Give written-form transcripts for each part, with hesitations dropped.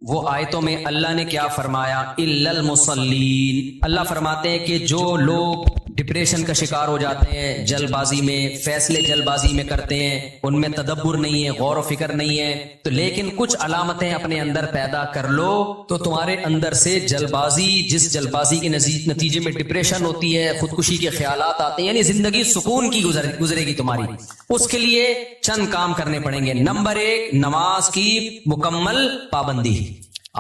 وہ آیتوں میں اللہ نے کیا فرمایا؟ الا المصلین، اللہ فرماتے ہیں کہ جو لوگ ڈپریشن کا شکار ہو جاتے ہیں، جلد بازی میں فیصلے جلد بازی میں کرتے ہیں، ان میں تدبر نہیں ہے، غور و فکر نہیں ہے، تو لیکن کچھ علامتیں اپنے اندر پیدا کر لو تو تمہارے اندر سے جلد بازی، جس جلد بازی کے نتیجے میں ڈپریشن ہوتی ہے، خودکشی کے خیالات آتے ہیں، یعنی زندگی سکون کی گزرے گی تمہاری، اس کے لیے چند کام کرنے پڑیں گے۔ نمبر 1، نماز کی مکمل پابندی۔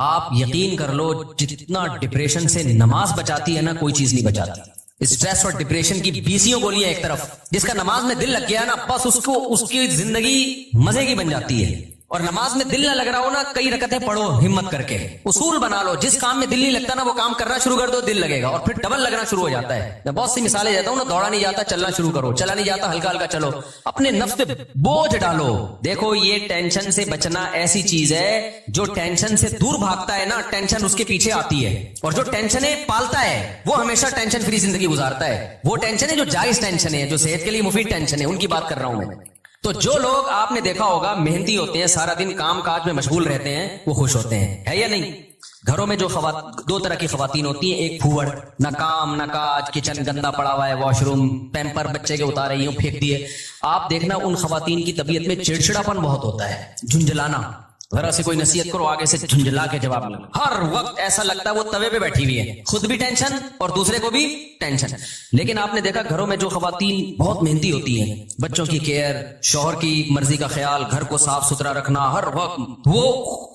آپ یقین کر لو جتنا ڈپریشن سے نماز بچاتی ہے نا، کوئی چیز نہیں بچاتی۔ اسٹریس اور ڈپریشن کی 20 گولیاں ایک طرف، جس کا نماز میں دل لگ گیا نا، بس اس کی زندگی مزے کی بن جاتی ہے۔ اور نماز میں دل نہ لگ رہا ہو نا، کئی رکعتیں پڑھو ہمت کر کے، اصول بنا لو، جس کام میں دل نہیں لگتا نا وہ کام کرنا شروع کر دو، دل لگے گا، اور پھر ڈبل لگنا شروع ہو جاتا ہے۔ میں بہت سی مثالیں دیتا ہوں نا، دوڑا نہیں جاتا چلنا شروع کرو، چلا نہیں جاتا ہلکا ہلکا چلو، اپنے نفس پہ بوجھ ڈالو۔ دیکھو یہ ٹینشن سے بچنا ایسی چیز ہے، جو ٹینشن سے دور بھاگتا ہے نا، ٹینشن اس کے پیچھے آتی ہے، اور جو ٹینشنیں پالتا ہے وہ ہمیشہ ٹینشن فری زندگی گزارتا ہے۔ وہ ٹینشن ہے جو جائز ٹینشن ہے، جو صحت کے لیے مفید ٹینشن ہے، ان کی بات کر رہا ہوں میں۔ تو جو لوگ آپ نے دیکھا ہوگا محنتی ہوتے ہیں، سارا دن کام کاج میں مشغول رہتے ہیں، وہ خوش ہوتے ہیں، ہے یا نہیں؟ گھروں میں جو دو طرح کی خواتین ہوتی ہیں، ایک پھوڑ، نہ کام نہ کاج، کچن گندا پڑا ہوا ہے، واش روم پیمپر بچے کے اتارے یوں پھینک دیے۔ آپ دیکھنا ان خواتین کی طبیعت میں چڑچڑاپن بہت ہوتا ہے، جھنجھلانا، ذرا سے کوئی نصیحت کرو آگے سے جھنجھلا کے جواب ملے، ہر وقت ایسا لگتا ہے وہ توے پہ بیٹھی ہوئی ہے، خود بھی ٹینشن اور دوسرے کو بھی ٹینشن۔ لیکن آپ نے دیکھا گھروں میں جو خواتین بہت محنتی ہوتی ہیں، بچوں کی کیئر، شوہر کی مرضی کا خیال، گھر کو صاف ستھرا رکھنا، ہر وقت وہ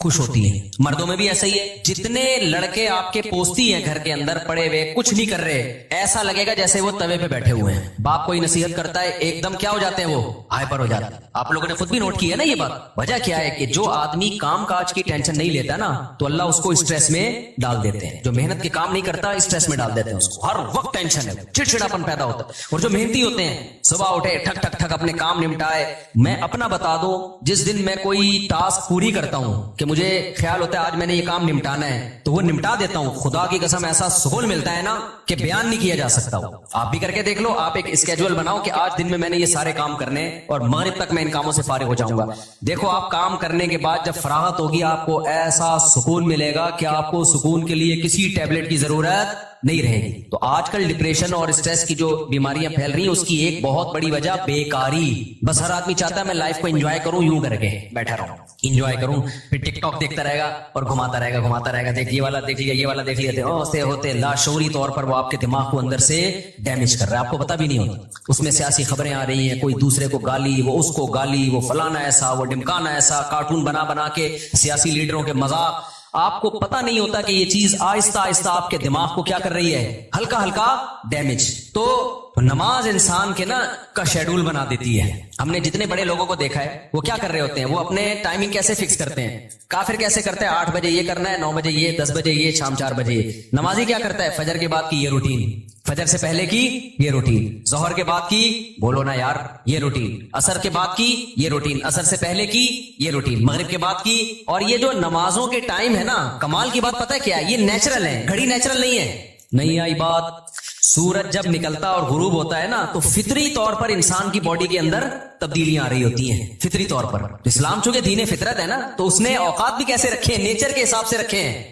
خوش ہوتی ہیں۔ مردوں میں بھی ایسا ہی ہے، جتنے لڑکے آپ کے پوستی ہیں گھر کے اندر پڑے ہوئے کچھ نہیں کر رہے، ایسا لگے گا جیسے وہ توے پہ بیٹھے ہوئے ہیں۔ باپ کوئی نصیحت کرتا ہے ایک دم کیا ہو جاتے ہیں، وہ ہائپر ہو جاتے ہیں۔ آپ لوگوں نے خود بھی نوٹ کیا ہے نا یہ بات۔ وجہ کیا ہے کہ جو آدمی کام کاج کی ٹینشن نہیں لیتا نا، تو اللہ اس کو اسٹریس میں ڈال دیتے ہیں۔ جو محنت کے کام نہیں کرتا اسٹریس میں ڈال دیتے ہیں، اس کو ہر وقت ٹینشن ہے، چڑچڑاپن پیدا ہوتا ہے۔ اور جو محنتی ہوتے ہیں، صبح اٹھے ٹھک ٹھک ٹھک اپنے کام نمٹائے۔ میں اپنا بتا دوں، جس دن میں کوئی ٹاسک پوری کرتا ہوں کہ مجھے خیال ہوتا ہے آج میں نے یہ کام نمٹانا ہے، تو وہ نمٹا دیتا ہوں، خدا کی قسم ایسا سکون ملتا ہے نا کہ بیان نہیں کیا جا سکتا۔ آپ بھی کر کے دیکھ لو، آپ ایک اسکیجول بناؤ کہ آج دن میں نے یہ سارے کام کرنے اور مغرب تک میں ان کاموں سے فارغ ہو جاؤں گا۔ دیکھو آپ کام کرنے کے بعد جب فراغت ہوگی، آپ کو ایسا سکون ملے گا کہ آپ کو سکون کے لیے کسی ٹیبلٹ کی ضرورت نہیں رہے گی۔ تو آج کل ڈپریشن اور اسٹریس کی جو بیماریاں پھیل رہی ہیں، اس کی ایک بہت بڑی وجہ بیکاری۔ بس ہر آدمی چاہتا ہے میں لائف کو انجوائے کروں، یوں کر کے بیٹھا رہوں، انجوائے کروں، پھر ٹک ٹاک دیکھتا رہے گا اور گھماتا رہے گا، دیکھ یہ والا دیکھ لیا، یہ والا دیکھ لیا، ہوتے ہوتے لاشعوری طور پر وہ آپ کے دماغ کو اندر سے ڈیمیج کر رہا ہے، آپ کو پتا بھی نہیں ہوتا۔ اس میں سیاسی خبریں آ رہی ہیں، کوئی دوسرے کو گالی، وہ اس کو گالی، وہ فلانا ایسا، وہ ڈمکانا ایسا، کارٹون بنا کے سیاسی لیڈروں کے مذاق۔ آپ کو پتا نہیں ہوتا کہ یہ چیز آہستہ آہستہ آپ کے دماغ کو کیا کر رہی ہے، ہلکا ہلکا ڈیمیج۔ تو نماز انسان کے کا شیڈول بنا دیتی ہے۔ ہم نے جتنے بڑے لوگوں کو دیکھا ہے، وہ کیا کر رہے ہوتے ہیں، وہ اپنے ٹائمنگ کیسے فکس کرتے ہیں۔ کافر کیسے کرتے ہیں، 8 بجے یہ کرنا ہے، 9 بجے یہ، 10 بجے یہ، شام 4 بجے یہ۔ نمازی کیا کرتا ہے، فجر کے بعد کی یہ روٹین، فجر سے پہلے کی یہ روٹین، ظہر کے بعد کی، بولو نا یار، یہ روٹین، عصر کے بعد کی یہ روٹین، عصر سے پہلے کی یہ روٹین، مغرب کے بعد کی۔ اور یہ جو نمازوں کے ٹائم ہے نا، کمال کی بات پتہ ہے کیا ہے، یہ نیچرل ہے، گھڑی نیچرل نہیں ہے۔ نہیں آئی بات، سورج جب نکلتا اور غروب ہوتا ہے نا، تو فطری طور پر انسان کی باڈی کے اندر تبدیلیاں آ رہی ہوتی ہیں، فطری طور پر۔ اسلام چونکہ دین فطرت ہے نا، تو اس نے اوقات بھی کیسے رکھے ہیں، نیچر کے حساب سے رکھے ہیں۔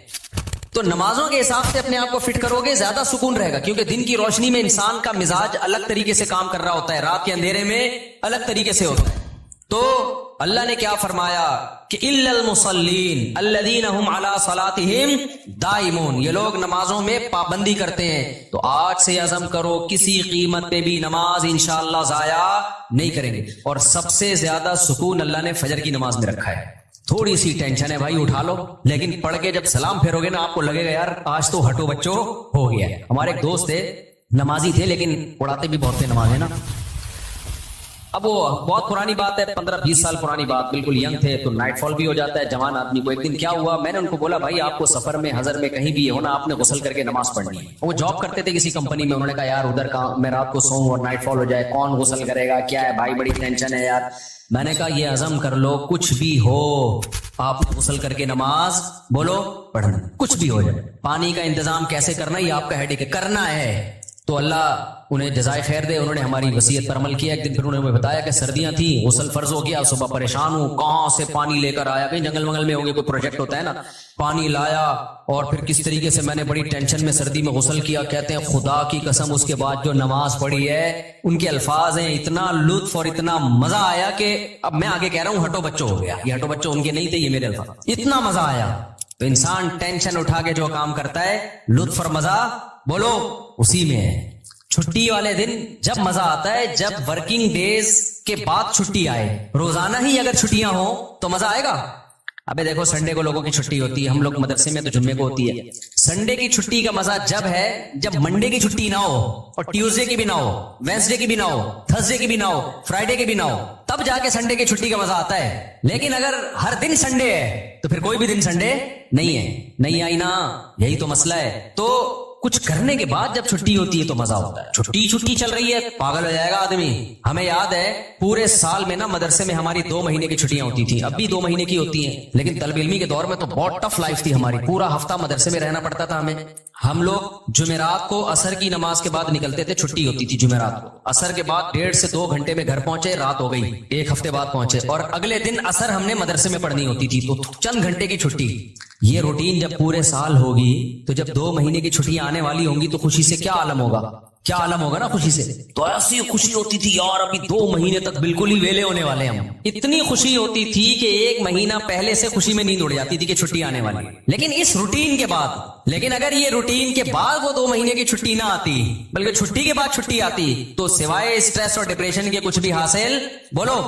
تو نمازوں کے حساب سے اپنے آپ کو فٹ کرو گے، زیادہ سکون رہے گا، کیونکہ دن کی روشنی میں انسان کا مزاج الگ طریقے سے کام کر رہا ہوتا ہے، رات کے اندھیرے میں الگ طریقے سے ہوتا ہے۔ تو اللہ نے کیا فرمایا کہ الا المصلین الذین هم علی صلاتهم دائمون، یہ لوگ نمازوں میں پابندی کرتے ہیں۔ تو آج سے عزم کرو کسی قیمت پہ بھی نماز انشاءاللہ ضائع نہیں کریں گے۔ اور سب سے زیادہ سکون اللہ نے فجر کی نماز میں رکھا ہے۔ تھوڑی سی ٹینشن ہے بھائی، اٹھا لو، لیکن پڑھ کے جب سلام پھیرو گے نا، آپ کو لگے گا یار آج تو ہٹو بچو ہو گیا۔ ہمارے ایک دوست تھے، نمازی تھے لیکن اڑاتے بھی بہت تھے نماز، ہے نا۔ اب وہ بہت پرانی بات ہے، 15-20 سال پرانی بات، بالکل ینگ تھے، تو نائٹ فال بھی ہو جاتا ہے جوان آدمی کو۔ ایک دن کیا ہوا، میں نے ان کو بولا بھائی آپ کو سفر میں، حضر میں، کہیں بھی ہونا، آپ نے غسل کر کے نماز پڑھنی ہے۔ وہ جاب کرتے تھے کسی کمپنی میں، انہوں نے کہا یار ادھر کہاں میں رات کو سوؤں اور نائٹ فال ہو جائے، کون غسل کرے گا، کیا ہے بھائی، بڑی ٹینشن ہے یار۔ میں نے کہا یہ عزم کر لو، کچھ بھی ہو آپ نے غسل کر کے نماز بولو پڑھنا، کچھ بھی ہو جائے۔ پانی کا انتظام کیسے کرنا یہ آپ کا ہیڈیک ہے، کرنا ہے۔ تو اللہ انہیں جزائے خیر دے, انہوں نے ہماری وصیت پر عمل کیا. ایک دن پھر انہوں نے بتایا کہ سردیاں تھیں, غسل فرض ہو گیا, صبح پریشان ہوں, کہاں سے پانی لے کر آیا, کہیں جنگل منگل میں ہو گئے, کوئی پروجیکٹ ہوتا ہے نا, پانی لایا اور پھر کس طریقے سے میں نے بڑی ٹینشن میں سردی میں غسل کیا. کہتے ہیں خدا کی قسم اس کے بعد جو نماز پڑھی ہے, ان کے الفاظ ہیں, اتنا لطف اور اتنا مزہ آیا کہ اب میں آگے کہہ رہا ہوں ہٹو بچوں ہو گیا. یہ ہٹو بچوں ان کے نہیں تھے, یہ میرے الفاظ. اتنا مزہ آیا. تو انسان ٹینشن اٹھا کے جو کام کرتا ہے, لطف اور مزہ بولو اسی میں ہے. چھٹی والے دن جب مزہ آتا ہے جب ورکنگ ڈیز کے بعد چھٹی آئے. روزانہ ہی اگر چھٹیاں ہوں تو مزہ آئے گا. ابے دیکھو سنڈے کو لوگوں کی چھٹی ہوتی ہے, ہم لوگ مدرسے میں تو جمعے کو ہوتی ہے. سنڈے کی چھٹی کا مزہ جب ہے جب منڈے کی چھٹی نہ ہو, اور ٹیوزڈے کی بھی نہ ہو, وینسڈے کی بھی نہ ہو, تھرسڈے کی بھی نہ ہو, فرائیڈے کی بھی نہ ہو, تب جا کے سنڈے کی چھٹی کا مزہ آتا ہے. لیکن اگر ہر دن سنڈے ہے تو پھر کوئی بھی دن سنڈے نہیں ہے. نہیں آئی نا, یہی تو مسئلہ ہے. تو کچھ کرنے کے بعد جب چھٹی ہوتی ہے تو مزہ ہوتا ہے. چھٹی چل رہی ہے, پاگل ہو جائے گا آدمی. ہمیں یاد ہے پورے سال میں نا مدرسے میں ہماری 2 مہینے کی چھٹیاں ہوتی تھیں, اب بھی 2 مہینے کی ہوتی ہیں. لیکن طالب علمی کے دور میں تو بہت ٹف لائف تھی ہماری, پورا ہفتہ مدرسے میں رہنا پڑتا تھا ہمیں. ہم لوگ جمعرات کو عصر کی نماز کے بعد نکلتے تھے, چھٹی ہوتی تھی جمعرات کو. عصر کے بعد 1.5 سے 2 گھنٹے میں گھر پہنچے, رات ہو گئی, 1 ہفتے بعد پہنچے, اور اگلے دن عصر ہم نے مدرسے میں پڑھنی ہوتی تھی, تو چند گھنٹے کی چھٹی. یہ روٹین جب پورے سال ہوگی تو جب 2 مہینے کی چھٹیاں آنے والی ہوں گی تو خوشی سے کیا عالم ہوگا, کیا عالم ہوگا نا خوشی سے. تو ایسی خوشی ہوتی تھی یار, ابھی 2 مہینے تک بالکل ہی ویلے ہونے والے ہم. اتنی خوشی ہوتی تھی کہ 1 مہینہ پہلے سے خوشی میں نیند اڑ جاتی تھی کہ چھٹی آنے والی. لیکن اس روٹین کے بعد, لیکن اگر یہ روٹین کے بعد وہ 2 مہینے کی چھٹی نہ آتی بلکہ چھٹی کے بعد چھٹی آتی تو سوائے اسٹریس اور ڈپریشن کے کچھ بھی حاصل بولو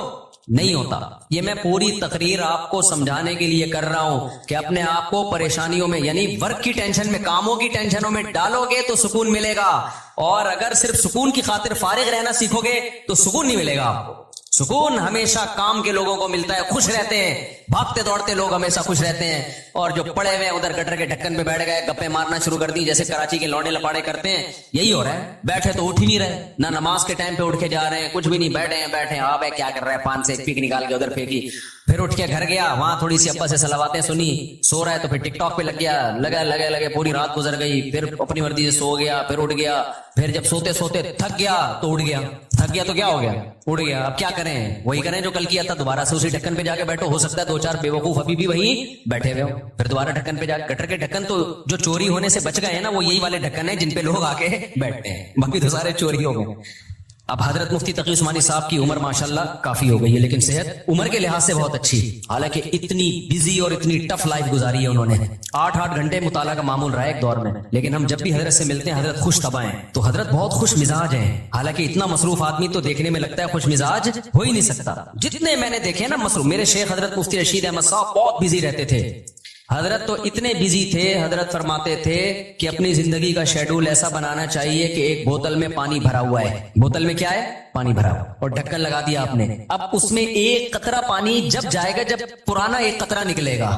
نہیں ہوتا. یہ میں پوری تقریر آپ کو سمجھانے کے لیے کر رہا ہوں کہ اپنے آپ کو پریشانیوں میں یعنی ورک کی ٹینشن میں, کاموں کی ٹینشنوں میں ڈالو گے تو سکون ملے گا, اور اگر صرف سکون کی خاطر فارغ رہنا سیکھو گے تو سکون نہیں ملے گا آپ کو. سکون ہمیشہ کام کے لوگوں کو ملتا ہے, خوش رہتے ہیں, بھاگتے دوڑتے لوگ ہمیشہ خوش رہتے ہیں. اور جو پڑے ہوئے ادھر گٹر کے ڈھکن پہ بیٹھ گئے, گپے مارنا شروع کر دی جیسے کراچی کے لوڑے لپاڑے کرتے ہیں, یہی ہو رہا ہے. بیٹھے تو اٹھ ہی نہیں رہے, نہ نماز کے ٹائم پہ اٹھ کے جا رہے ہیں, کچھ بھی نہیں, بیٹھے ہاں بھائی کیا کر رہے ہیں, پان سے ایک پیک نکال کے ادھر پھینکی, پھر اٹھ کے گھر گیا, وہاں تھوڑی سی ابا سے صلواتیں سنی, سو رہا ہے تو پھر ٹک ٹاک پہ لگ گیا, لگے پوری رات گزر گئی, پھر اپنی مرضی سے سو گیا, پھر اٹھ گیا, پھر جب سوتے سوتے تھک گیا تو اٹھ گیا, تھک گیا تو کیا ہو گیا, اٹھ گیا. اب کیا کریں, وہی کریں جو کل کیا تھا, دوبارہ سے اسی ڈھکن پہ جا کے بیٹھو. ہو سکتا ہے 2-4 بیوقوف ابھی بھی وہیں بیٹھے ہوئے ہو, پھر دوبارہ ڈھکن پہ جا. گٹر کے ڈھکن تو جو چوری ہونے سے بچ گئے ہیں نا, وہ یہی والے ڈھکن ہیں جن پہ لوگ آ کے بیٹھتے ہیں, باقی تو سارے چوری ہو گئے. اب حضرت مفتی تقی عثمانی صاحب کی عمر ماشاءاللہ کافی ہو گئی ہے, لیکن صحت عمر کے لحاظ سے بہت اچھی, حالانکہ اتنی بزی اور اتنی ٹف لائف گزاری ہے انہوں نے. 8 گھنٹے مطالعہ کا معمول رہا ہے ایک دور میں, لیکن ہم جب بھی حضرت سے ملتے ہیں حضرت خوش طبع ہیں. تو حضرت بہت خوش مزاج ہیں, حالانکہ اتنا مصروف آدمی تو دیکھنے میں لگتا ہے خوش مزاج ہو ہی نہیں سکتا. جتنے میں نے دیکھے نا مصروف, میرے شیخ حضرت مفتی رشید احمد صاحب بہت بزی رہتے تھے. حضرت تو اتنے بزی تھے, حضرت فرماتے تھے کہ اپنی زندگی کا شیڈول ایسا بنانا چاہیے کہ ایک بوتل میں پانی بھرا ہوا ہے, بوتل میں کیا ہے, پانی بھرا ہوا, اور ڈھکن لگا دیا آپ نے. اب اس میں ایک قطرہ پانی جب جائے گا جب پرانا ایک قطرہ نکلے گا.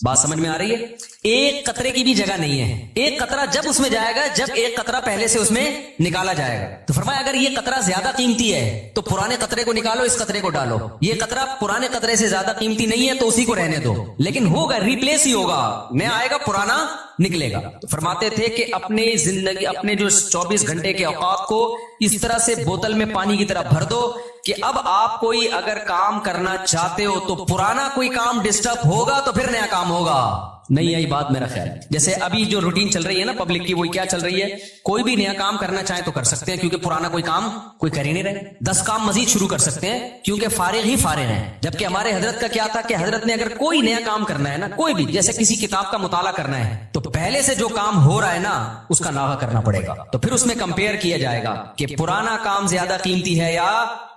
بات سمجھ میں آ رہی ہے, ایک قطرے کی بھی جگہ نہیں ہے, ایک قطرہ جب اس میں جائے گا جب ایک قطرہ پہلے سے اس میں نکالا جائے گا. تو فرمایا اگر یہ قطرہ زیادہ قیمتی ہے تو پرانے قطرے کو نکالو, اس قطرے کو ڈالو. یہ قطرہ پرانے قطرے سے زیادہ قیمتی نہیں ہے تو اسی کو رہنے دو, لیکن ہوگا ریپلیس ہی ہوگا, نیا آئے گا پرانا نکلے گا. تو فرماتے تھے کہ اپنی زندگی, اپنے جو 24 گھنٹے کے اوقات کو اس طرح سے بوتل میں پانی کی طرح بھر دو کہ اب آپ کوئی اگر کام کرنا چاہتے ہو تو پرانا کوئی کام ڈسٹرب ہوگا تو پھر نیا کام ہوگا. نہیں آئی بات میرا خیال. جیسے ابھی جو روٹین چل رہی ہے نا پبلک کی, وہی کیا چل رہی ہے, کوئی بھی نیا کام کرنا چاہے تو کر سکتے ہیں کیونکہ پرانا کوئی کام کوئی کر ہی نہیں رہے. 10 کام مزید شروع کر سکتے ہیں کیونکہ فارغ ہی فارغ ہیں. جبکہ ہمارے حضرت کا کیا تھا کہ حضرت نے اگر کوئی نیا کام کرنا ہے نا, کوئی بھی, جیسے کسی کتاب کا مطالعہ کرنا ہے تو پہلے سے جو کام ہو رہا ہے نا اس کا ناغہ کرنا پڑے گا. تو پھر اس میں کمپیئر کیا جائے گا کہ پرانا کام زیادہ قیمتی ہے یا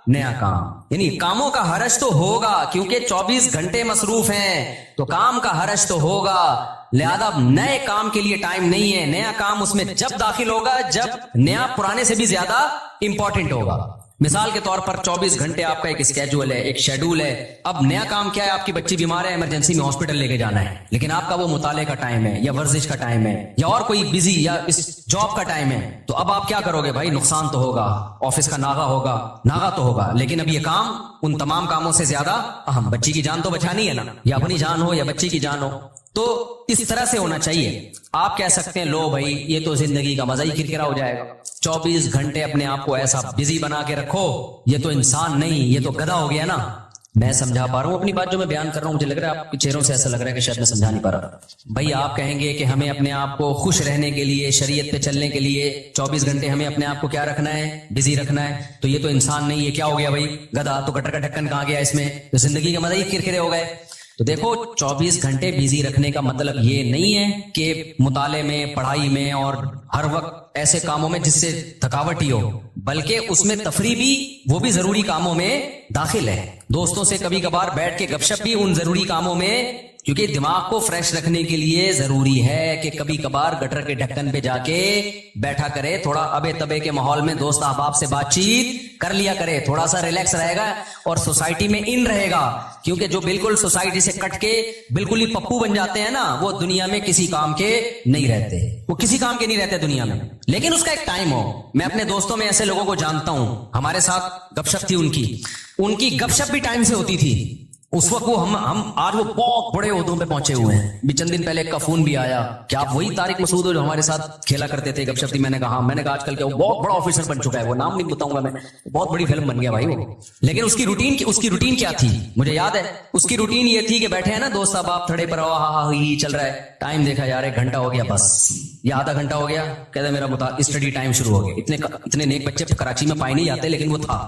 نیا کام. یعنی کاموں کا حرج تو ہوگا کیونکہ 24 گھنٹے مصروف ہیں تو کام کا حرج تو ہوگا, لہذا نئے کام کے لیے ٹائم نہیں ہے. نیا کام اس میں جب داخل ہوگا جب نیا پرانے سے بھی زیادہ امپورٹنٹ ہوگا. مثال کے طور پر 24 گھنٹے آپ کا ایک اسکیجول ہے, ایک شیڈول ہے. اب نیا کام کیا ہے, آپ کی بچی بیمار ہے, ایمرجنسی میں ہاسپٹل لے کے جانا ہے, لیکن آپ کا وہ مطالعے کا ٹائم ہے یا ورزش کا ٹائم ہے یا اور کوئی بزی یا اس جاب کا ٹائم ہے. تو اب آپ کیا کرو گے بھائی, نقصان تو ہوگا, آفس کا ناغہ تو ہوگا, لیکن اب یہ کام ان تمام کاموں سے زیادہ اہم, بچی کی جان تو بچانی ہے نا, یا اپنی جان ہو یا بچی کی جان ہو. تو اس طرح سے ہونا چاہیے. آپ کہہ سکتے ہیں لو بھائی یہ تو زندگی کا مزہ ہی کرکرا ہو جائے گا, 24 گھنٹے اپنے آپ کو ایسا بزی بنا کے رکھو, یہ تو انسان نہیں, یہ تو گدھا ہو گیا نا. میں سمجھا پا رہا ہوں اپنی بات جو میں بیان کر رہا ہوں, مجھے لگ رہا ہے آپ کے چہروں سے ایسا لگ رہا ہے کہ شاید میں سمجھا نہیں پا رہا. بھائی آپ کہیں گے کہ ہمیں اپنے آپ کو خوش رہنے کے لیے, شریعت پہ چلنے کے لیے 24 گھنٹے ہمیں اپنے آپ کو کیا رکھنا ہے, بزی رکھنا ہے, تو یہ تو انسان نہیں, یہ کیا ہو گیا بھائی, گدھا. تو گٹر کا ڈھکن کہاں گیا اس میں, تو زندگی کا مزہ ہی کرکرے ہو گئے. تو دیکھو 24 گھنٹے بزی رکھنے کا مطلب یہ نہیں ہے کہ مطالعے میں, پڑھائی میں اور ہر وقت ایسے کاموں میں جس سے تھکاوٹ ہی ہو, بلکہ اس میں تفریح بھی, وہ بھی ضروری کاموں میں داخل ہے. دوستوں سے کبھی کبھار بیٹھ کے گپ شپ بھی ان ضروری کاموں میں, کیونکہ دماغ کو فریش رکھنے کے لیے ضروری ہے کہ کبھی کبھار گٹر کے ڈھکن پہ جا کے بیٹھا کرے, تھوڑا ابے تبے کے ماحول میں دوست احباب سے بات چیت کر لیا کرے, تھوڑا سا ریلیکس رہے گا اور سوسائٹی میں ان رہے گا. کیونکہ جو بالکل سوسائٹی سے کٹ کے بالکل ہی پپو بن جاتے ہیں نا, وہ دنیا میں کسی کام کے نہیں رہتے, وہ کسی کام کے نہیں رہتے دنیا میں. لیکن اس کا ایک ٹائم ہو. میں اپنے دوستوں میں ایسے لوگوں کو جانتا ہوں, ہمارے ساتھ گپ شپ تھی ان کی گپ شپ بھی ٹائم سے ہوتی تھی. اس وقت وہ ہم آج وہ بہت بڑے عہدوں پہ پہنچے ہوئے ہیں. بھی چند دن پہلے ایک کا فون بھی آیا کہ آپ وہی طارق مسعود ہو جو ہمارے ساتھ کھیلا کرتے تھے, گپ شپ تھی. میں نے کہا آج کل کیا وہ بہت بڑا آفیسر بن چکا ہے, وہ نام نہیں بتاؤں گا میں, بہت بڑی فلم بن گیا بھائی وہ. لیکن اس کی روٹین کیا تھی مجھے یاد ہے. اس کی روٹین یہ تھی کہ بیٹھے ہیں نا دوست صاحب تھڑے پر, چل رہا ہے, ٹائم دیکھا یار 1 گھنٹہ ہو گیا, بس یہ آدھا گھنٹہ ہو گیا, کہتے میرا اسٹڈی ٹائم شروع ہو گیا. اتنے نیک بچے کراچی میں پائے نہیں جاتے, لیکن وہ تھا.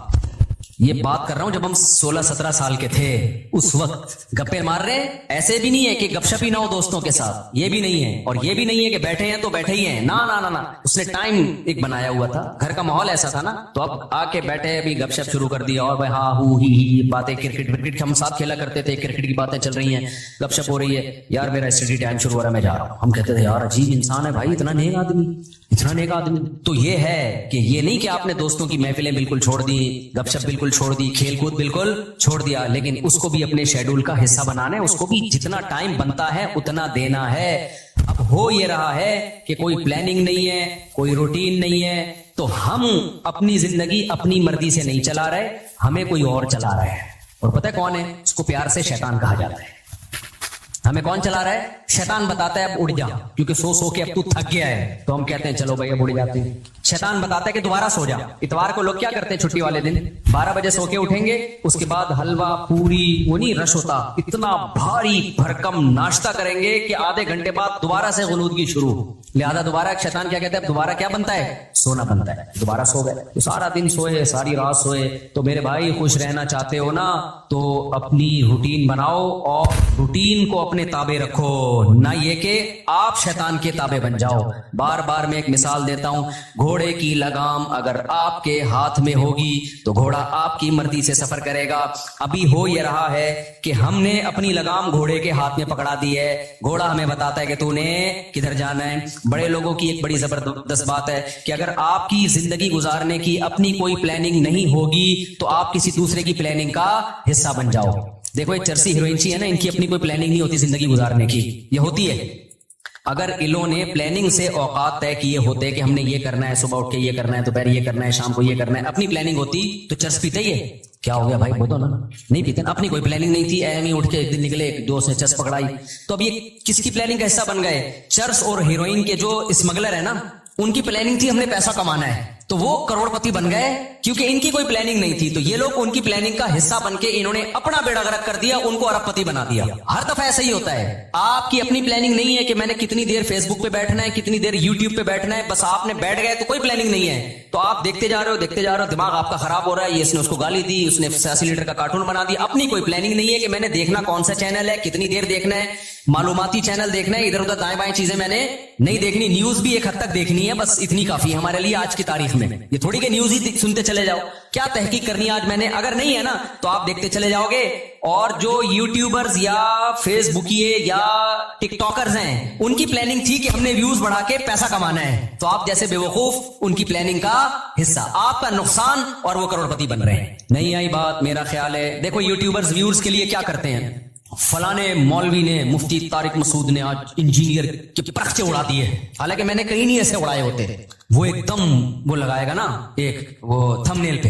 یہ بات کر رہا ہوں جب ہم 16-17 سال کے تھے, اس وقت گپے مار رہے. ایسے بھی نہیں ہے کہ گپ شپ ہی نہ ہو دوستوں کے ساتھ, یہ بھی نہیں ہے. اور یہ بھی نہیں ہے کہ بیٹھے ہیں تو بیٹھے ہی ہیں, نا نا نا نا. اس نے ٹائم ایک بنایا ہوا تھا, گھر کا ماحول ایسا تھا نا, تو اب آ کے بیٹھے ابھی گپ شپ شروع کر دیا, اور بھائی ہاں ہو ہی باتیں, کرکٹ ہم ساتھ کھیلا کرتے تھے, کرکٹ کی باتیں چل رہی ہیں, گپ شپ ہو رہی ہے. یار میرا اسٹڈی ٹائم شروع ہو رہا ہے, میں جا رہا ہوں. ہم کہتے تھے یار عجیب انسان ہے بھائی, اتنا نیک آدمی. تو یہ ہے کہ یہ نہیں کہ آپ نے دوستوں کی محفلیں بالکل چھوڑ دی, گپ شپ بالکل چھوڑ دی, کھیل کود بالکل چھوڑ دیا, لیکن اس کو بھی اپنے شیڈول کا حصہ بنانا ہے, اس کو بھی جتنا ٹائم بنتا ہے اتنا دینا ہے. اب ہو یہ رہا ہے کہ کوئی پلاننگ نہیں ہے, کوئی روٹین نہیں ہے, تو ہم اپنی زندگی اپنی مرضی سے نہیں چلا رہے, ہمیں کوئی اور چلا رہا ہے. اور پتہ ہے کون ہے, اس کو پیار سے شیطان کہا جاتا ہے. ہمیں کون چلا رہا ہے, شیطان بتاتا ہے اب اڑ جا, کیونکہ سو کے اب تو تھک گیا ہے, تو ہم کہتے ہیں چلو بھائی اب اڑ جاتے ہیں. شیطان بتاتا ہے کہ دوبارہ سو جا. اتوار کو لوگ کیا کرتے ہیں چھٹی والے دن, 12 بجے سو کے اٹھیں گے, اس کے بعد حلوہ پوری, وہ نہیں رش ہوتا, اتنا بھاری بھرکم ناشتہ کریں گے کہ آدھے گھنٹے بعد دوبارہ سے غنودگی شروع. لہذا دوبارہ شیطان کیا کہتا ہے, دوبارہ کیا بنتا ہے, سونا بنتا ہے. دوبارہ سو گئے تو سارا دن سوئے, ساری رات سوئے. تو میرے بھائی خوش رہنا چاہتے ہو نا, تو اپنی روٹین بناؤ اور روٹین کو اپنے تابع رکھو, نہ یہ کہ آپ شیطان کے تابع بن جاؤ. بار بار میں ایک مثال دیتا ہوں, گھوڑے کی لگام اگر آپ کے ہاتھ میں ہوگی تو گھوڑا آپ کی مرضی سے سفر کرے گا. ابھی ہو یہ رہا ہے کہ ہم نے اپنی لگام گھوڑے کے ہاتھ میں پکڑا دی ہے, گھوڑا ہمیں بتاتا ہے کہ تو نے کدھر جانا ہے. بڑے لوگوں کی ایک بڑی زبردست بات ہے کہ اگر آپ کی زندگی گزارنے کی اپنی کوئی پلاننگ نہیں ہوگی تو آپ کسی دوسرے کی پلاننگ کا حصہ بن جاؤ. دیکھو یہ چرسی ہیروئنچی ہے نا, ان کی اپنی کوئی پلاننگ نہیں ہوتی زندگی گزارنے کی, یہ ہوتی ہے. اگر انہوں نے پلاننگ سے اوقات طے کیے ہوتے کہ ہم نے یہ کرنا ہے, صبح اٹھ کے یہ کرنا ہے, دوپہر یہ کرنا ہے, شام کو یہ کرنا ہے, اپنی پلاننگ ہوتی تو چرس پیتے ہی ہے. کیا ہو گیا بھائی, بولو نا, نہیں پیتے. اپنی کوئی پلاننگ نہیں تھی, ایم ہی اٹھ کے ایک دن نکلے, ایک دوست نے چرس پکڑائی. تو اب یہ کس کی پلاننگ کا حصہ بن گئے, چرس اور ہیروئن کے جو اسمگلر ہے نا, ان کی پلاننگ تھی ہم نے پیسہ کمانا ہے, تو وہ کروڑ پتی بن گئے کیونکہ ان کی کوئی پلاننگ نہیں تھی. تو یہ لوگ ان کی پلاننگ کا حصہ بن کے انہوں نے اپنا بیڑا غرق کر دیا, ان کو ارب پتی بنا دیا. ہر دفعہ ایسا ہی ہوتا ہے. آپ کی اپنی پلاننگ نہیں ہے کہ میں نے کتنی دیر فیس بک پہ بیٹھنا ہے, کتنی دیر یوٹیوب پہ بیٹھنا ہے, بس آپ نے بیٹھ گئے تو کوئی پلاننگ نہیں ہے. تو آپ دیکھتے جا رہے ہو, دماغ آپ کا خراب ہو رہا ہے. یہ اس نے اس کو گالی دی, اس نے 86 لیٹر کا کارٹون بنا دیا. اپنی کوئی پلاننگ نہیں ہے کہ میں نے دیکھنا کون سا چینل ہے, کتنی دیر دیکھنا ہے, معلوماتی چینل دیکھنا ہے, ادھر ادھر دائیں بائیں چیزیں میں نے نہیں دیکھنی. نیوز بھی ایک حد تک دیکھنی ہے, بس اتنی کافی ہے ہمارے لیے آج کی تاریخ میں. یہ تھوڑی کہ نیوز ہی سنتے چلے جاؤ, کیا تحقیق کرنی ہے آج میں نے, اگر نہیں ہے نا تو آپ دیکھتے چلے جاؤ گے. اور جو یوٹیوبرز یا فیس بکیے یا ٹک ٹاکرز ہیں, ان کی پلاننگ تھی کہ ہم نے ویوز بڑھا کے پیسہ کمانا ہے, تو آپ جیسے بے وقوف ان کی پلاننگ کا حصہ, آپ کا نقصان, اور وہ کروڑ پتی بن رہے ہیں. نہیں آئی بات, میرا خیال ہے. دیکھو یوٹیوبرز ویورز کے لیے کیا کرتے ہیں, فلانے مولوی نے, مفتی طارق مسعود نے آج انجینئر کے پرخچے اڑا دیے, حالانکہ میں نے کہیں نہیں ایسے اڑائے ہوتے. وہ ایک دم وہ لگائے گا نا, ایک وہ تھمبنیل پہ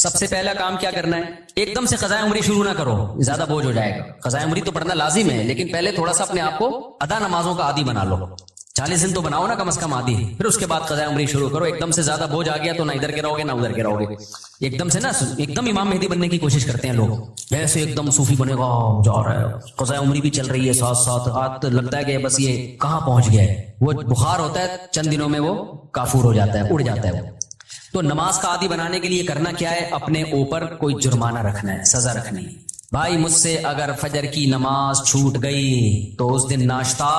سب سے پہلا کام کیا کرنا ہے؟ ایک دم سے قضاء عمری شروع نہ کرو، زیادہ بوجھ ہو جائے گا. قضاء عمری تو پڑھنا لازم ہے، لیکن پہلے تھوڑا سا اپنے آپ کو ادا نمازوں کا عادی بنا لو. 40 دن تو بناؤ نا کم از کم عادی، پھر اس کے بعد قضاء عمری شروع کرو. ایک دم سے زیادہ بوجھ آ گیا تو نہ ادھر کے رہو گے نہ ادھر کے رہو گے. ایک دم سے نا ایک دم امام مہدی بننے کی کوشش کرتے ہیں لوگ، ایسے ایک دم صوفی بنے گا جا رہا ہے، قضاء عمری بھی چل رہی ہے ساتھ ساتھ، آج لگتا ہے کہ بس یہ کہاں پہنچ گیا ہے. وہ بخار ہوتا ہے چند دنوں میں وہ کافور ہو جاتا ہے، اڑ جاتا ہے وہ. تو نماز کا عادی بنانے کے لیے کرنا کیا ہے؟ اپنے اوپر کوئی جرمانہ رکھنا ہے، سزا رکھنی ہے. بھائی مجھ سے اگر فجر کی نماز چھوٹ گئی تو اس دن ناشتہ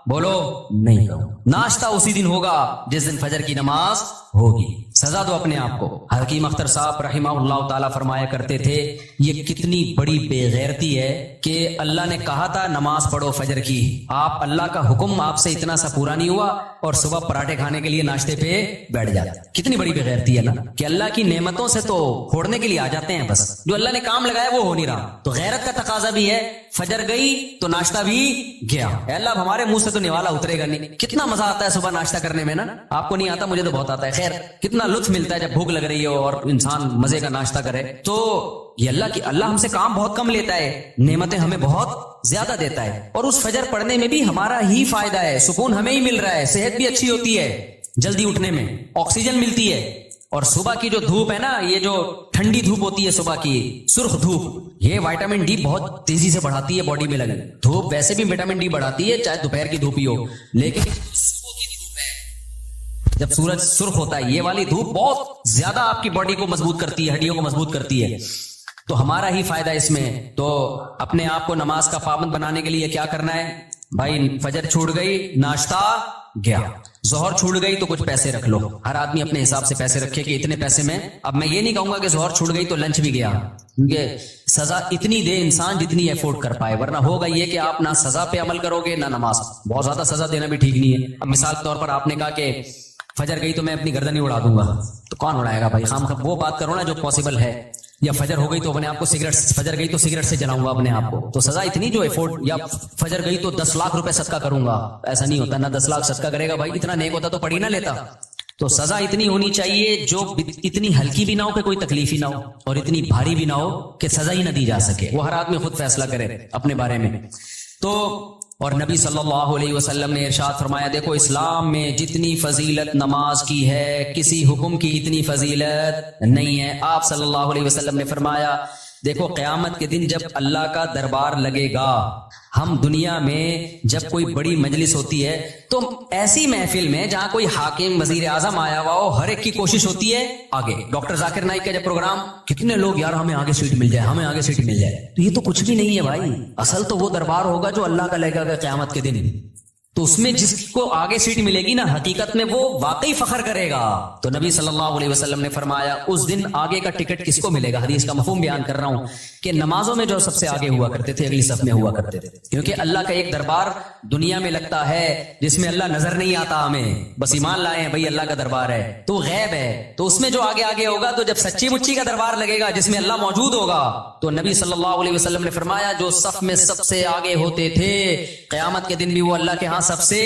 بولو نہیں کرو. ناشتہ اسی دن ہوگا جس دن فجر کی نماز ہوگی. سزا دو اپنے آپ کو. حکیم اختر صاحب رحمہ اللہ تعالیٰ فرمایا کرتے تھے یہ کتنی بڑی بے غیرتی ہے کہ اللہ نے کہا تھا نماز پڑھو فجر کی، آپ اللہ کا حکم آپ سے اتنا سا پورا نہیں ہوا اور صبح پراٹھے کھانے کے لیے ناشتے پہ بیٹھ جاتے. کتنی بڑی بے غیرتی ہے نا کہ اللہ کی نعمتوں سے تو پھوڑنے کے لیے آ جاتے ہیں، بس جو اللہ نے کام لگایا وہ ہو نہیں رہا. تو غیرت کا تقاضا بھی ہے، فجر گئی تو ناشتہ بھی گیا. اے اللہ ہمارے منہ سے تو نوالا اترے گا نہیں. کتنا مزہ آتا ہے صبح ناشتہ کرنے میں نا، آپ کو نہیں آتا مجھے تو بہت آتا ہے. خیر کتنا لطف ملتا ہے جب بھوک لگ رہی ہو اور انسان مزے کا ناشتہ کرے. تو یہ اللہ ہم سے کام بہت کم لیتا ہے، نعمتیں ہمیں بہت زیادہ دیتا ہے. اور اس فجر پڑھنے میں بھی ہمارا ہی فائدہ ہے، سکون ہمیں ہی مل رہا ہے، صحت بھی اچھی ہوتی ہے، جلدی اٹھنے میں آکسیجن ملتی ہے. اور صبح کی جو دھوپ ہے نا، یہ جو ٹھنڈی دھوپ ہوتی ہے صبح کی سرخ دھوپ، یہ وائٹامن ڈی بہت تیزی سے بڑھاتی ہے باڈی میں. لگے دھوپ ویسے بھی وائٹامن ڈی بڑھاتی ہے چاہے دوپہر کی دھوپ ہی ہو، لیکن جب سورج سرخ ہوتا ہے یہ والی دھوپ بہت زیادہ آپ کی باڈی کو مضبوط کرتی ہے، ہڈیوں کو مضبوط کرتی ہے. تو ہمارا ہی فائدہ اس میں. تو اپنے آپ کو نماز کا پابند بنانے کے لیے کیا کرنا ہے؟ بھائی فجر چھوٹ گئی ناشتہ گیا، ظہر چھوٹ گئی تو کچھ پیسے رکھ لو. ہر آدمی اپنے حساب سے پیسے رکھے کہ اتنے پیسے میں. اب میں یہ نہیں کہوں گا کہ ظہر چھوٹ گئی تو لنچ بھی گیا، کیونکہ سزا اتنی دے انسان جتنی افورڈ کر پائے، ورنہ ہوگا یہ کہ آپ نہ سزا پہ عمل کرو گے نہ نماز. بہت زیادہ سزا دینا بھی ٹھیک نہیں ہے. اب مثال کے طور پر آپ نے کہا کہ فجر گئی تو میں اپنی گردن ہی اڑا دوں گا، تو کون اڑائے گا بھائی؟ خام وہ بات کرو نا جو پاسبل ہے. یا فجر ہو گئی تو اپنے آپ کو سگریٹ، فجر گئی تو سگریٹ سے جلاؤں گا اپنے آپ کو، تو سزا اتنی جو افورڈ. یا فجر گئی تو 10 لاکھ روپے صدقہ کروں گا، ایسا نہیں ہوتا. نہ 10 لاکھ صدقہ کرے گا بھائی، اتنا نیک ہوتا تو پڑھی نہ لیتا. تو سزا اتنی ہونی چاہیے جو اتنی ہلکی بھی نہ ہو کہ کوئی تکلیف ہی نہ ہو، اور اتنی بھاری بھی نہ ہو کہ سزا ہی نہ دی جا سکے. وہ ہر آدمی خود فیصلہ کرے اپنے بارے میں. تو اور نبی صلی اللہ علیہ وسلم نے ارشاد فرمایا، دیکھو اسلام میں جتنی فضیلت نماز کی ہے کسی حکم کی اتنی فضیلت نہیں ہے. آپ صلی اللہ علیہ وسلم نے فرمایا دیکھو قیامت کے دن جب اللہ کا دربار لگے گا، ہم دنیا میں جب کوئی بڑی مجلس ہوتی ہے تو ایسی محفل میں جہاں کوئی حاکم وزیر اعظم آیا ہوا ہو، ہر ایک کی کوشش ہوتی ہے آگے. ڈاکٹر ذاکر نائک کا جب پروگرام، کتنے لوگ یار ہمیں آگے سیٹ مل جائے، ہمیں آگے سیٹ مل جائے. تو یہ تو کچھ بھی نہیں ہے بھائی. اصل تو وہ دربار ہوگا جو اللہ کا لگے گا قیامت کے دن. تو اس میں جس کو آگے سیٹ ملے گی نا، حقیقت میں وہ واقعی فخر کرے گا. تو نبی صلی اللہ علیہ وسلم نے فرمایا اس دن آگے کا ٹکٹ کس کو ملے گا؟ حدیث کا مفہوم بیان کر رہا ہوں کہ نمازوں میں جو سب سے آگے ہوا کرتے تھے، اگلی صف میں ہوا کرتے تھے. کیونکہ اللہ کا ایک دربار دنیا میں لگتا ہے جس میں اللہ نظر نہیں آتا، ہمیں بس ایمان لائے ہیں بھائی اللہ کا دربار ہے، تو غیب ہے. تو اس میں جو آگے آگے ہوگا، تو جب سچی مچی کا دربار لگے گا جس میں اللہ موجود ہوگا، تو نبی صلی اللہ علیہ وسلم نے فرمایا جو صف میں سب سے آگے ہوتے تھے قیامت کے دن بھی وہ اللہ کے ہاں سب سے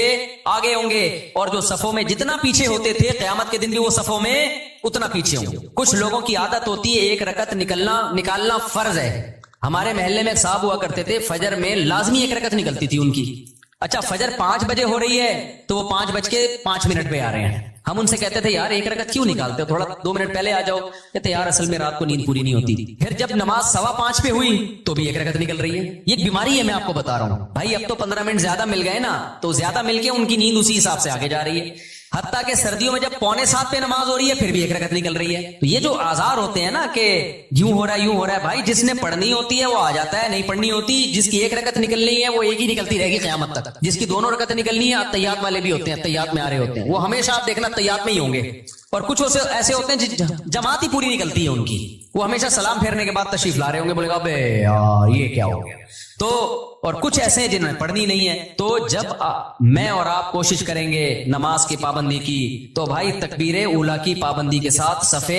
آگے ہوں گے. اور جو صفوں میں جتنا پیچھے ہوتے تھے قیامت کے دن بھی وہ صفوں میں اتنا پیچھے ہوں گے. کچھ لوگوں کی عادت ہوتی ہے ایک رکعت نکالنا فرض ہے. ہمارے محلے میں ایک صاحب ہوا کرتے تھے، فجر میں لازمی ایک رکعت نکلتی تھی ان کی. اچھا فجر 5 بجے ہو رہی ہے تو وہ 5:05 پہ آ رہے ہیں. ہم ان سے کہتے تھے یار ایک رکعت کیوں نکالتے ہو، تھوڑا 2 منٹ پہلے آ جاؤ. کہتے یار اصل میں رات کو نیند پوری نہیں ہوتی. پھر جب نماز 5:15 پہ ہوئی تو بھی ایک رکعت نکل رہی ہے. یہ ایک بیماری ہے، میں آپ کو بتا رہا ہوں بھائی. اب تو 15 منٹ زیادہ مل گئے نا، تو زیادہ مل کے ان کی نیند اسی حساب سے آگے جا رہی ہے. حتیٰ کہ سردیوں میں جب 6:45 پہ نماز ہو رہی ہے پھر بھی ایک رکعت نکل رہی ہے. تو یہ جو آزار ہوتے ہیں نا کہ یوں ہو رہا ہے بھائی، جس نے پڑھنی ہوتی ہے وہ آ جاتا ہے، نہیں پڑھنی ہوتی جس کی ایک رکعت نکلنی ہے وہ ایک ہی نکلتی رہے گی قیامت تک. جس کی 2 رکعتیں نکلنی ہے، تیات والے بھی ہوتے ہیں، تیات میں آ رہے ہوتے ہیں، وہ ہمیشہ آپ دیکھنا تیات میں ہی ہوں گے. اور کچھ ایسے ہوتے ہیں جماعت ہی پوری نکلتی ہے ان کی، وہ ہمیشہ سلام پھیرنے کے بعد تشریف لا رہے ہوں گے، بولے گا بے یار یہ کیا ہو گیا. تو اور کچھ ایسے ہیں جنہوں نے پڑھنی نہیں ہے. تو جب میں اور آپ کوشش کریں گے نماز کی پابندی کی، تو بھائی تکبیر اولیٰ کی پابندی کے ساتھ صف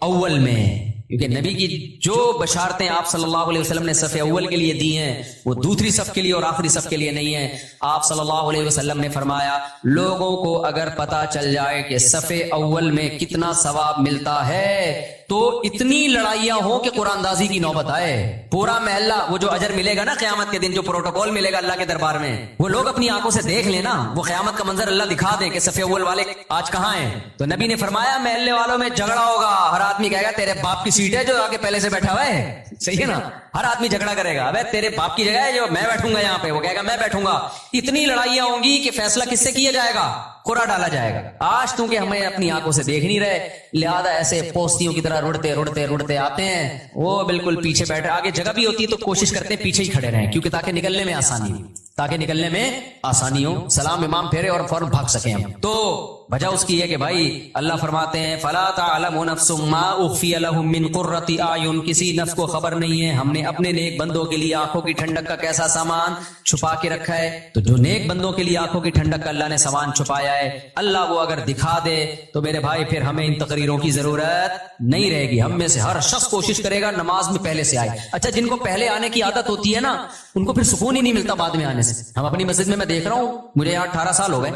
اول میں کیونکہ نبی کی جو بشارتیں آپ صلی اللہ علیہ وسلم نے صف اول کے لیے دی ہیں وہ دوسری صف کے لیے اور آخری صف کے لیے نہیں ہے. آپ صلی اللہ علیہ وسلم نے فرمایا لوگوں کو اگر پتا چل جائے کہ صف اول میں کتنا ثواب ملتا ہے تو اتنی لڑائیاں ہوں کہ قرآن اندازی کی نوبت آئے. پورا محلہ وہ جو اجر ملے گا نا قیامت کے دن، جو پروٹوکول ملے گا اللہ کے دربار میں، وہ لوگ اپنی آنکھوں سے دیکھ لینا، وہ قیامت کا منظر اللہ دکھا دے کہ صف اول والے آج کہاں ہیں. تو نبی نے فرمایا محلے والوں میں جھگڑا ہوگا، ہر آدمی کہے گا تیرے باپ کی سیٹ ہے جو آگے پہلے سے بیٹھا ہوا ہے. صحیح ہے نا؟ ہر آدمی جھگڑا کرے گا، ابے تیرے باپ کی جگہ ہے جو میں بیٹھوں گا یہاں پہ، وہ کہے گا میں بیٹھوں گا. اتنی لڑائیاں ہوں گی کہ فیصلہ کس سے کیا جائے گا؟ قرعہ ڈالا جائے گا. آج تو کہ ہمیں اپنی آنکھوں سے دیکھ نہیں رہے، لہذا ایسے پوستیوں کی طرح رڑتے آتے ہیں، وہ بالکل پیچھے بیٹھے. آگے جگہ بھی ہوتی ہے تو کوشش کرتے ہیں پیچھے ہی کھڑے رہیں، کیونکہ تاکہ نکلنے میں آسانی ہو، سلام امام پھیرے اور فوراً بھاگ سکیں ہم. تو وجہ اس کی ہے کہ بھائی اللہ فرماتے ہیں فلا تعلم نفس ما اخفی لهم من قرۃ اعین، کسی نفس کو خبر نہیں ہے ہم نے اپنے نیک بندوں کے لیے آنکھوں کی ٹھنڈک کا کیسا سامان چھپا کے رکھا ہے. تو جو نیک بندوں کے لیے آنکھوں کی ٹھنڈک کا اللہ نے سامان چھپایا ہے، اللہ وہ اگر دکھا دے تو میرے بھائی پھر ہمیں ان تقریروں کی ضرورت نہیں رہے گی. ہم میں سے ہر شخص کوشش کرے گا نماز میں پہلے سے آئے. اچھا جن کو پہلے آنے کی عادت ہوتی ہے نا ان کو پھر سکون ہی نہیں ملتا بعد میں آنے سے. ہم اپنی مسجد میں دیکھ رہا ہوں، مجھے یہاں 18 سال ہو گئے،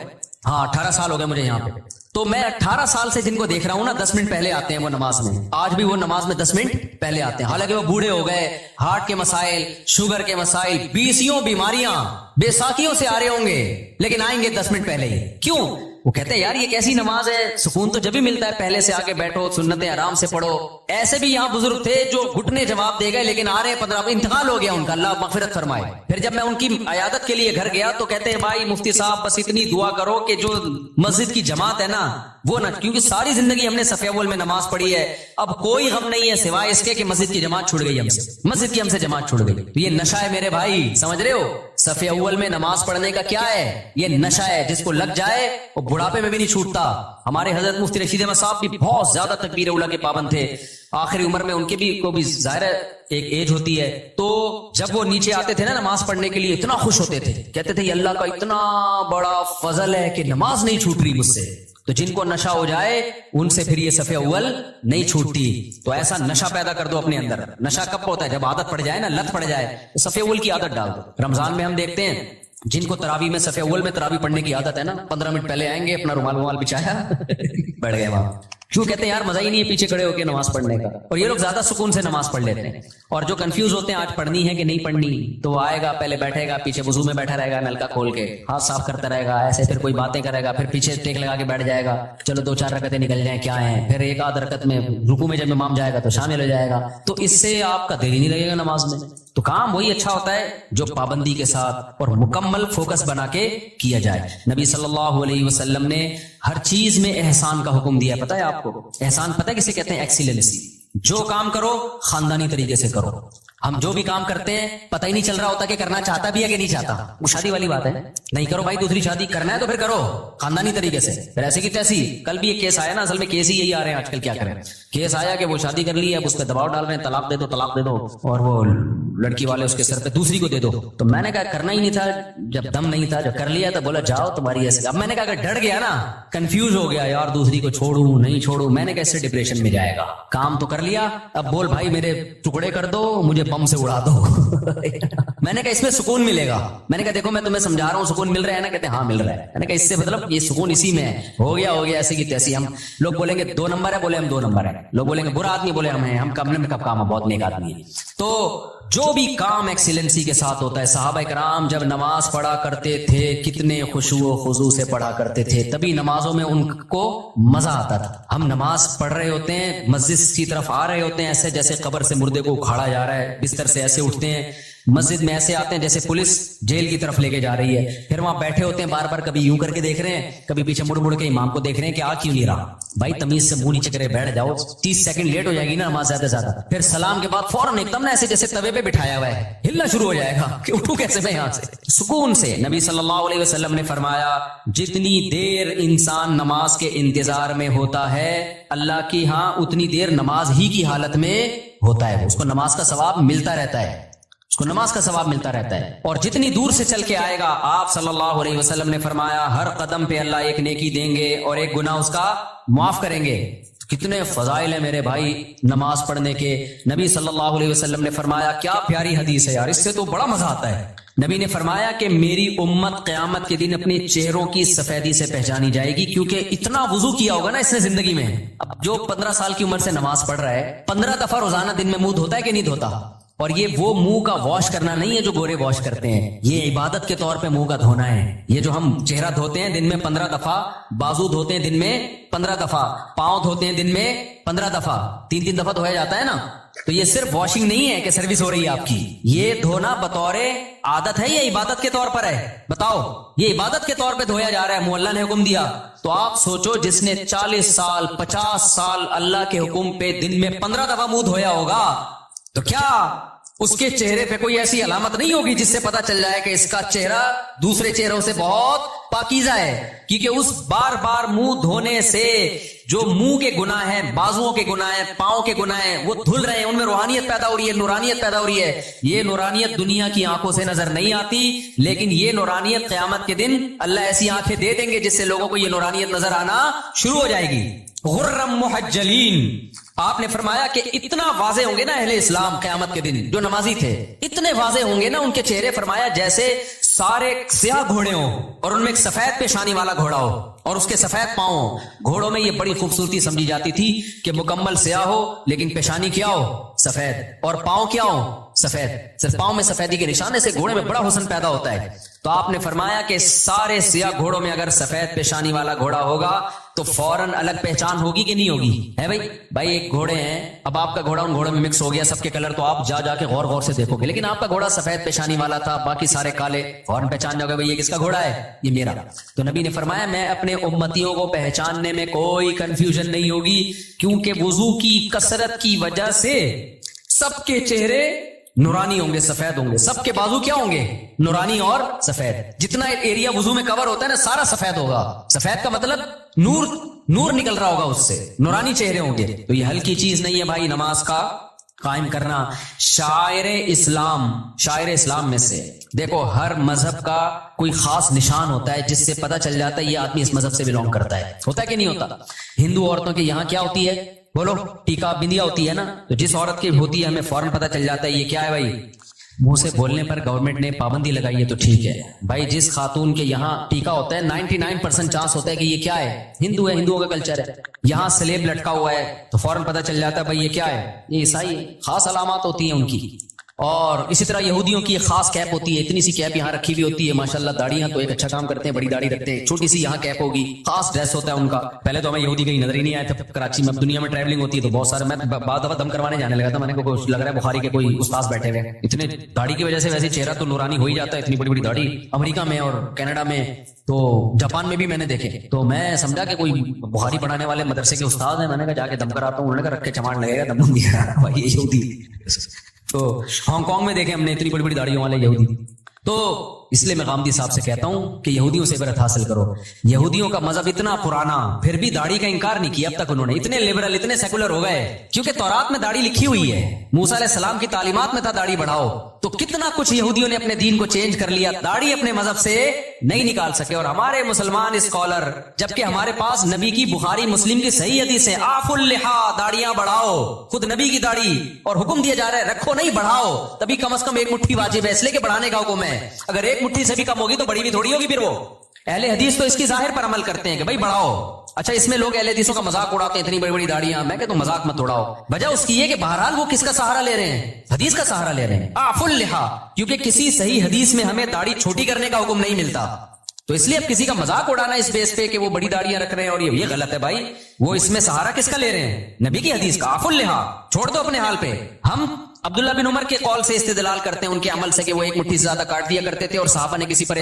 18 سال ہو گئے مجھے یہاں پہ. تو میں 18 سال سے جن کو دیکھ رہا ہوں نا 10 منٹ پہلے آتے ہیں وہ نماز میں. آج بھی وہ نماز میں 10 منٹ پہلے آتے ہیں، حالانکہ وہ بوڑھے ہو گئے، ہارٹ کے مسائل، شوگر کے مسائل، 20 بیماریاں بے ساکھیوں سے آ رہے ہوں گے، لیکن آئیں گے 10 منٹ پہلے ہی. کیوں؟ وہ کہتے ہیں یار یہ کیسی نماز ہے، سکون تو جب ہی ملتا ہے پہلے سے آ کے بیٹھو، سنتیں آرام سے پڑھو. ایسے بھی یہاں بزرگ تھے جو گھٹنے جواب دے گئے لیکن آ رہے ہیں 15، انتقال ہو گیا ان کا، اللہ مغفرت فرمائے. پھر جب میں ان کی عیادت کے لیے گھر گیا تو کہتے ہیں بھائی مفتی صاحب بس اتنی دعا کرو کہ جو مسجد کی جماعت ہے نا وہ نہ، کیونکہ ساری زندگی ہم نے صف اول میں نماز پڑھی ہے، اب کوئی غم نہیں ہے سوائے اس کے کہ مسجد کی جماعت چھوڑ گئی، مسجد کی ہم سے جماعت چھوڑ گئی. یہ نشہ ہے میرے بھائی، سمجھ رہے ہو؟ صف اول میں نماز پڑھنے کا کیا ہے؟ یہ نشہ ہے، جس کو لگ جائے وہ بڑھاپے میں بھی نہیں چھوٹتا. ہمارے حضرت مفتی رشید احمد صاحب بھی بہت زیادہ تکبیر اولیٰ کے پابند تھے، آخری عمر میں ان کے بھی کو بھی ظاہر ایک ایج ہوتی ہے. تو جب وہ نیچے آتے تھے نا نماز پڑھنے کے لیے اتنا خوش ہوتے تھے، کہتے تھے یہ اللہ کا اتنا بڑا فضل ہے کہ نماز نہیں چھوٹ رہی مجھ سے. تو جن کو نشہ ہو جائے ان سے پھر یہ صف اول نہیں چھوٹتی. تو ایسا نشہ پیدا کر دو اپنے اندر. نشہ کب ہوتا ہے؟ جب عادت پڑ جائے نا، لت پڑ جائے تو صف اول کی عادت ڈال دو. رمضان میں ہم دیکھتے ہیں جن کو تراویح میں صف اول میں تراویح پڑھنے کی عادت ہے نا، 15 منٹ پہلے آئیں گے، اپنا رومال بچھایا بیٹھ گئے وہاں. کیوں؟ کہتے ہیں یار مزہ ہی نہیں ہے پیچھے کھڑے ہو کے نماز پڑھنے کا. اور یہ لوگ زیادہ سکون سے نماز پڑھ لیتے ہیں. اور جو کنفیوز ہوتے ہیں آج پڑھنی ہے کہ نہیں پڑھنی، تو وہ آئے گا پہلے بیٹھے گا پیچھے وضو میں بیٹھا رہے گا، نلکا کھول کے ہاتھ صاف کرتا رہے گا، ایسے پھر کوئی باتیں کرے گا، پھر پیچھے ٹیک لگا کے بیٹھ جائے گا، چلو 2-4 رکعتیں نکل جائیں کیا ہیں، پھر 1 آدھ رکعت میں رکوع میں جب امام جائے گا تو شامل ہو جائے گا. تو اس سے آپ کا دل ہی نہیں لگے گا نماز میں. تو کام وہی اچھا ہوتا ہے جو پابندی کے ساتھ اور مکمل فوکس بنا کے کیا جائے. نبی صلی اللہ علیہ وسلم نے ہر چیز میں احسان کا حکم دیا. پتہ ہے آپ کو احسان پتہ ہے کسے کہتے ہیں؟ ایکسیلنسی. جو کام کرو خاندانی طریقے سے کرو. ہم جو بھی کام کرتے ہیں پتہ ہی نہیں چل رہا ہوتا کہ کرنا چاہتا بھی ہے کہ نہیں چاہتا. وہ شادی والی بات ہے، نہیں کرو بھائی دوسری شادی، کرنا ہے تو پھر کرو خاندانی طریقے سے. پھر ایسے کی تیسی. کل بھی ایک کیس آیا نا، اصل میں کیس ہی یہی آ رہے ہیں آج کل. کیا کریں؟ کیس آیا کہ وہ شادی کر لی ہے، اب اس پہ دباؤ ڈال رہے ہیں طلاق دے دو طلاق دے دو، اور وہ لڑکی والے اس کے سر پہ دوسری کو دے دو. تو میں نے کہا کرنا ہی نہیں تھا جب دم نہیں تھا، جب کر لیا تو بولا جاؤ تمہاری ایسی. اب میں نے کہا اگر ڈر گیا نا، کنفیوز ہو گیا یار دوسری کو چھوڑوں نہیں چھوڑوں، میں نے کہا اس سے ڈپریشن میں جائے گا. کام تو کر لیا، اب بول بھائی میرے ٹکڑے کر دو، مجھے بم سے اڑا دو. میں نے کہا اس میں سکون ملے گا. میں نے کہا دیکھو میں تمہیں سمجھا رہا ہوں سکون مل رہا ہے نا؟ کہتے ہاں مل رہا ہے. میں نے کہا اس سے مطلب یہ سکون اسی میں ہے. ہو گیا ایسے کی تیسی. ہم لوگ بولیں گے 2 نمبر ہے، بولے ہم 2 نمبر ہے. لوگ بولیں گے برا آدمی، بولے ہم ہیں، ہم کم میں کب کام ہے، بہت نیک آدمی ہے. تو جو بھی کام ایکسیلنسی کے ساتھ ہوتا ہے. صحابہ کرام جب نماز پڑھا کرتے تھے کتنے خشوع و خضوع سے پڑھا کرتے تھے، تبھی نمازوں میں ان کو مزہ آتا تھا. ہم نماز پڑھ رہے ہوتے ہیں، مسجد کی طرف آ رہے ہوتے ہیں ایسے جیسے قبر سے مردے کو اکھاڑا جا رہا ہے، بستر سے ایسے اٹھتے ہیں، مسجد میں ایسے آتے ہیں جیسے پولیس جیل کی طرف لے کے جا رہی ہے. پھر وہاں بیٹھے ہوتے ہیں بار بار، کبھی یوں کر کے دیکھ رہے ہیں، کبھی پیچھے مڑ مڑ کے امام کو دیکھ رہے ہیں کہ آ کیوں نہیں رہا. بھائی تمیز سے منہ نیچے کرے بیٹھ جاؤ، 30 سیکنڈ لیٹ ہو جائے گی نا نماز زیادہ زیادہ. پھر سلام کے بعد فوراً ایک دم نا ایسے جیسے توے پہ بٹھایا ہوا ہے، ہلنا شروع ہو جائے گا کہ اٹھوں کیسے میں یہاں سے. سکون سے. نبی صلی اللہ علیہ وسلم نے فرمایا جتنی دیر انسان نماز کے انتظار میں ہوتا ہے اللہ کی ہاں اتنی دیر نماز ہی کی حالت میں ہوتا ہے. اس کو نماز کا ثواب ملتا رہتا ہے، اس کو نماز کا ثواب ملتا رہتا ہے. اور جتنی دور سے چل کے آئے گا، آپ صلی اللہ علیہ وسلم نے فرمایا ہر قدم پہ اللہ ایک نیکی دیں گے اور ایک گناہ اس کا معاف کریں گے. کتنے فضائل ہیں میرے بھائی نماز پڑھنے کے. نبی صلی اللہ علیہ وسلم نے فرمایا, کیا پیاری حدیث ہے یار, اس سے تو بڑا مزہ آتا ہے. نبی نے فرمایا کہ میری امت قیامت کے دن اپنے چہروں کی سفیدی سے پہچانی جائے گی, کیونکہ اتنا وضو کیا ہوگا نا اس نے زندگی میں. اب جو 15 سال کی عمر سے نماز پڑھ رہا ہے, 15 دفعہ روزانہ دن میں منہ دھوتا ہے کہ نہیں دھوتا؟ اور یہ وہ منہ کا واش کرنا نہیں ہے جو گورے واش کرتے ہیں, یہ عبادت کے طور پہ منہ کا دھونا ہے. یہ جو ہم چہرہ دھوتے ہیں دن میں 15 دفعہ, بازو دھوتے ہیں دن میں 15 دفعہ, پاؤں دھوتے ہیں دن میں 15 دفعہ, 3 دفعہ دھویا جاتا ہے نا. تو یہ صرف واشنگ نہیں ہے کہ سروس ہو رہی ہے آپ کی, یہ دھونا بطور عادت ہے یا عبادت کے طور پر ہے؟ بتاؤ, یہ عبادت کے طور پہ دھویا جا رہا ہے, اللہ نے حکم دیا. تو آپ سوچو جس نے 40 سال 50 سال اللہ کے حکم پہ دن میں 15 دفعہ منہ دھویا ہوگا, تو کیا اس کے چہرے پہ کوئی ایسی علامت نہیں ہوگی جس سے پتا چل جائے کہ اس کا چہرہ دوسرے چہروں سے بہت پاکیزہ ہے؟ کیونکہ اس بار بار منہ دھونے سے جو منہ کے گناہ ہیں, بازوؤں کے گناہ ہیں, پاؤں کے گناہ ہیں, وہ دھل رہے ہیں, ان میں روحانیت پیدا ہو رہی ہے, نورانیت پیدا ہو رہی ہے. یہ نورانیت دنیا کی آنکھوں سے نظر نہیں آتی, لیکن یہ نورانیت قیامت کے دن اللہ ایسی آنکھیں دے دیں گے جس سے لوگوں کو یہ نورانیت نظر آنا شروع ہو جائے گی. غرم محجلین, آپ نے فرمایا کہ اتنا واضح ہوں گے نا اہل اسلام قیامت کے دن, جو نمازی تھے اتنے واضح ہوں گے نا ان کے چہرے, فرمایا جیسے سارے سیاہ گھوڑے ہوں اور ان میں ایک سفید پیشانی والا گھوڑا ہو اور اس کے سفید پاؤں ہو. گھوڑوں میں یہ بڑی خوبصورتی سمجھی جاتی تھی کہ مکمل سیاہ ہو لیکن پیشانی کیا ہو, سفید, اور پاؤں کیا ہو, سفید. صرف پاؤں میں سفیدی کے نشانے سے گھوڑے میں بڑا حسن پیدا ہوتا ہے. تو آپ نے فرمایا کہ سارے سیاہ گھوڑوں میں اگر سفید پیشانی والا گھوڑا ہوگا تو فوراً الگ پہچان ہوگی کہ نہیں ہوگی؟ ہے بھائی ایک گھوڑے ہیں, اب آپ کا گھوڑا ان گھوڑوں میں مکس ہو گیا, سب کے کلر تو آپ جا کے غور سے دیکھو گے, لیکن آپ کا گھوڑا سفید پیشانی والا تھا, باقی سارے کالے, فوراً پہچان جاؤ گے بھائی یہ کس کا گھوڑا ہے, یہ میرا. تو نبی نے فرمایا میں اپنے امتیوں کو پہچاننے میں کوئی کنفیوژن نہیں ہوگی, کیونکہ وضو کی کثرت کی وجہ سے سب کے چہرے نورانی ہوں گے, سفید ہوں گے, سب کے بازو کیا ہوں گے, نورانی اور سفید. جتنا ایریا وضو میں کور ہوتا ہے نا سارا سفید ہوگا. سفید کا مطلب نور نکل رہا ہوگا اس سے, نورانی چہرے ہوں گے. تو یہ ہلکی چیز نہیں ہے بھائی نماز کا قائم کرنا. شاعر اسلام میں سے دیکھو, ہر مذہب کا کوئی خاص نشان ہوتا ہے جس سے پتہ چل جاتا ہے یہ آدمی اس مذہب سے بلونگ کرتا ہے. ہوتا ہے کہ نہیں ہوتا؟ ہندو عورتوں کے یہاں کیا ہوتی ہے, بولو, ٹیکا بندیا ہوتی ہے نا, تو جس عورت کی ہوتی ہے ہمیں فوراً پتہ چل جاتا ہے یہ کیا ہے بھائی. منہ سے بولنے پر گورنمنٹ نے پابندی لگائی ہے تو ٹھیک ہے بھائی. جس خاتون کے یہاں ٹیکا ہوتا ہے 99% چانس ہوتا ہے کہ یہ کیا ہے, ہندو ہے, ہندوؤں کا کلچر ہے. یہاں سلیب لٹکا ہوا ہے تو فوراً پتہ چل جاتا ہے بھائی یہ کیا ہے, یہ عیسائی ہے. خاص علامات ہوتی ہیں ان کی. اور اسی طرح یہودیوں کی ایک خاص کیپ ہوتی ہے, اتنی سی کیپ یہاں رکھی ہوئی ہوتی ہے, ماشاءاللہ داڑیاں تو ایک اچھا کام کرتے ہیں, بڑی داڑھی رکھتے ہیں, چھوٹی سی یہاں کیپ ہوگی, خاص ڈریس ہوتا ہے ان کا. پہلے تو ہمیں یہودی کہیں نظر ہی نہیں آئے تھے کراچی میں, اب دنیا میں ٹریولنگ ہوتی ہے تو بہت سارے, میں بعض دفعہ دم کروانے جانے لگا تھا, میں نے کو لگ رہا ہے بخاری کے کوئی استاذ بیٹھے ہوئے, اتنے داڑھی کی وجہ سے ویسے چہرہ تو نورانی ہو ہی جاتا ہے, اتنی بڑی بڑی داڑھی. امریکہ میں اور کینیڈا میں تو جاپان میں بھی میں نے دیکھے, تو میں سمجھا کہ کوئی بخاری پڑھانے والے مدرسے کے استاد ہیں, میں نے کہا جا کے دم کراتا ہوں. انہوں نے کہا رکھ کے چماڑ لگے گا, دم دیا بھائی یہ یہودی. تو ہانگ کانگ میں دیکھے ہم نے اتنی بڑی بڑی داڑھیوں والے یہودی. تو اس لیے میں غامدی صاحب سے کہتا ہوں کہ یہودیوں سے عبرت حاصل کرو. یہودیوں کا مذہب اتنا پرانا, پھر بھی داڑھی کا انکار نہیں کیا اب تک انہوں نے. اتنے لبرل, اتنے سیکولر ہو گئے کیونکہ تورات میں داڑھی لکھی ہوئی ہے, موسیٰ علیہ السلام کی تعلیمات میں تھا داڑھی بڑھاؤ. تو کتنا کچھ یہودیوں نے اپنے دین کو چینج کر لیا, داڑھی اپنے مذہب سے نہیں نکال سکے. اور ہمارے مسلمان اسکالر, جبکہ ہمارے پاس نبی کی بخاری مسلم کی صحیح حدیث ہے, آف اللحا, داڑیاں بڑھاؤ, خود نبی کی داڑھی, اور حکم دیا جا رہا ہے رکھو نہیں بڑھاؤ. تبھی کم از کم ایک مٹھی واجب ہے, اس لیے کہ بڑھانے کا حکم ہے. اگر ایک مٹھی سے بھی کم ہوگی تو بڑی بھی تھوڑی ہوگی. پھر وہ اہل حدیث تو اس کی ظاہر پر عمل کرتے ہیں کہ بھائی بڑھاؤ. اچھا, اس میں لوگ اہل حدیثوں کا مذاق اڑاتے ہیں, اتنی بڑی بڑی داڑیاں. میں کہ تم مذاق مت اڑاؤ. وجہ اس کی یہ کہ بہرحال وہ کس کا سہارا لے رہے ہیں, حدیث کا سہارا لے رہے ہیں. آف اللحا, کیونکہ کسی صحیح حدیث میں ہمیں داڑھی چھوٹی کرنے کا حکم نہیں ملتا. تو اس لیے اب کسی کا مذاق اڑانا اس بیس پہ کہ وہ بڑی داڑیاں رکھ رہے ہیں اور یہ غلط ہے بھائی. وہ اس میں سہارا کس کا لے رہے ہیں, نبی کی حدیث کا. آف اللحا, چھوڑ دو اپنے حال پہ. ہم عبداللہ بن عمر کے قول سے استدلال کرتے ہیں, ان کے عمل سے, کہ وہ ایک مٹھی سے زیادہ کاٹ دیا کرتے تھے اور صحابہ نے کسی پر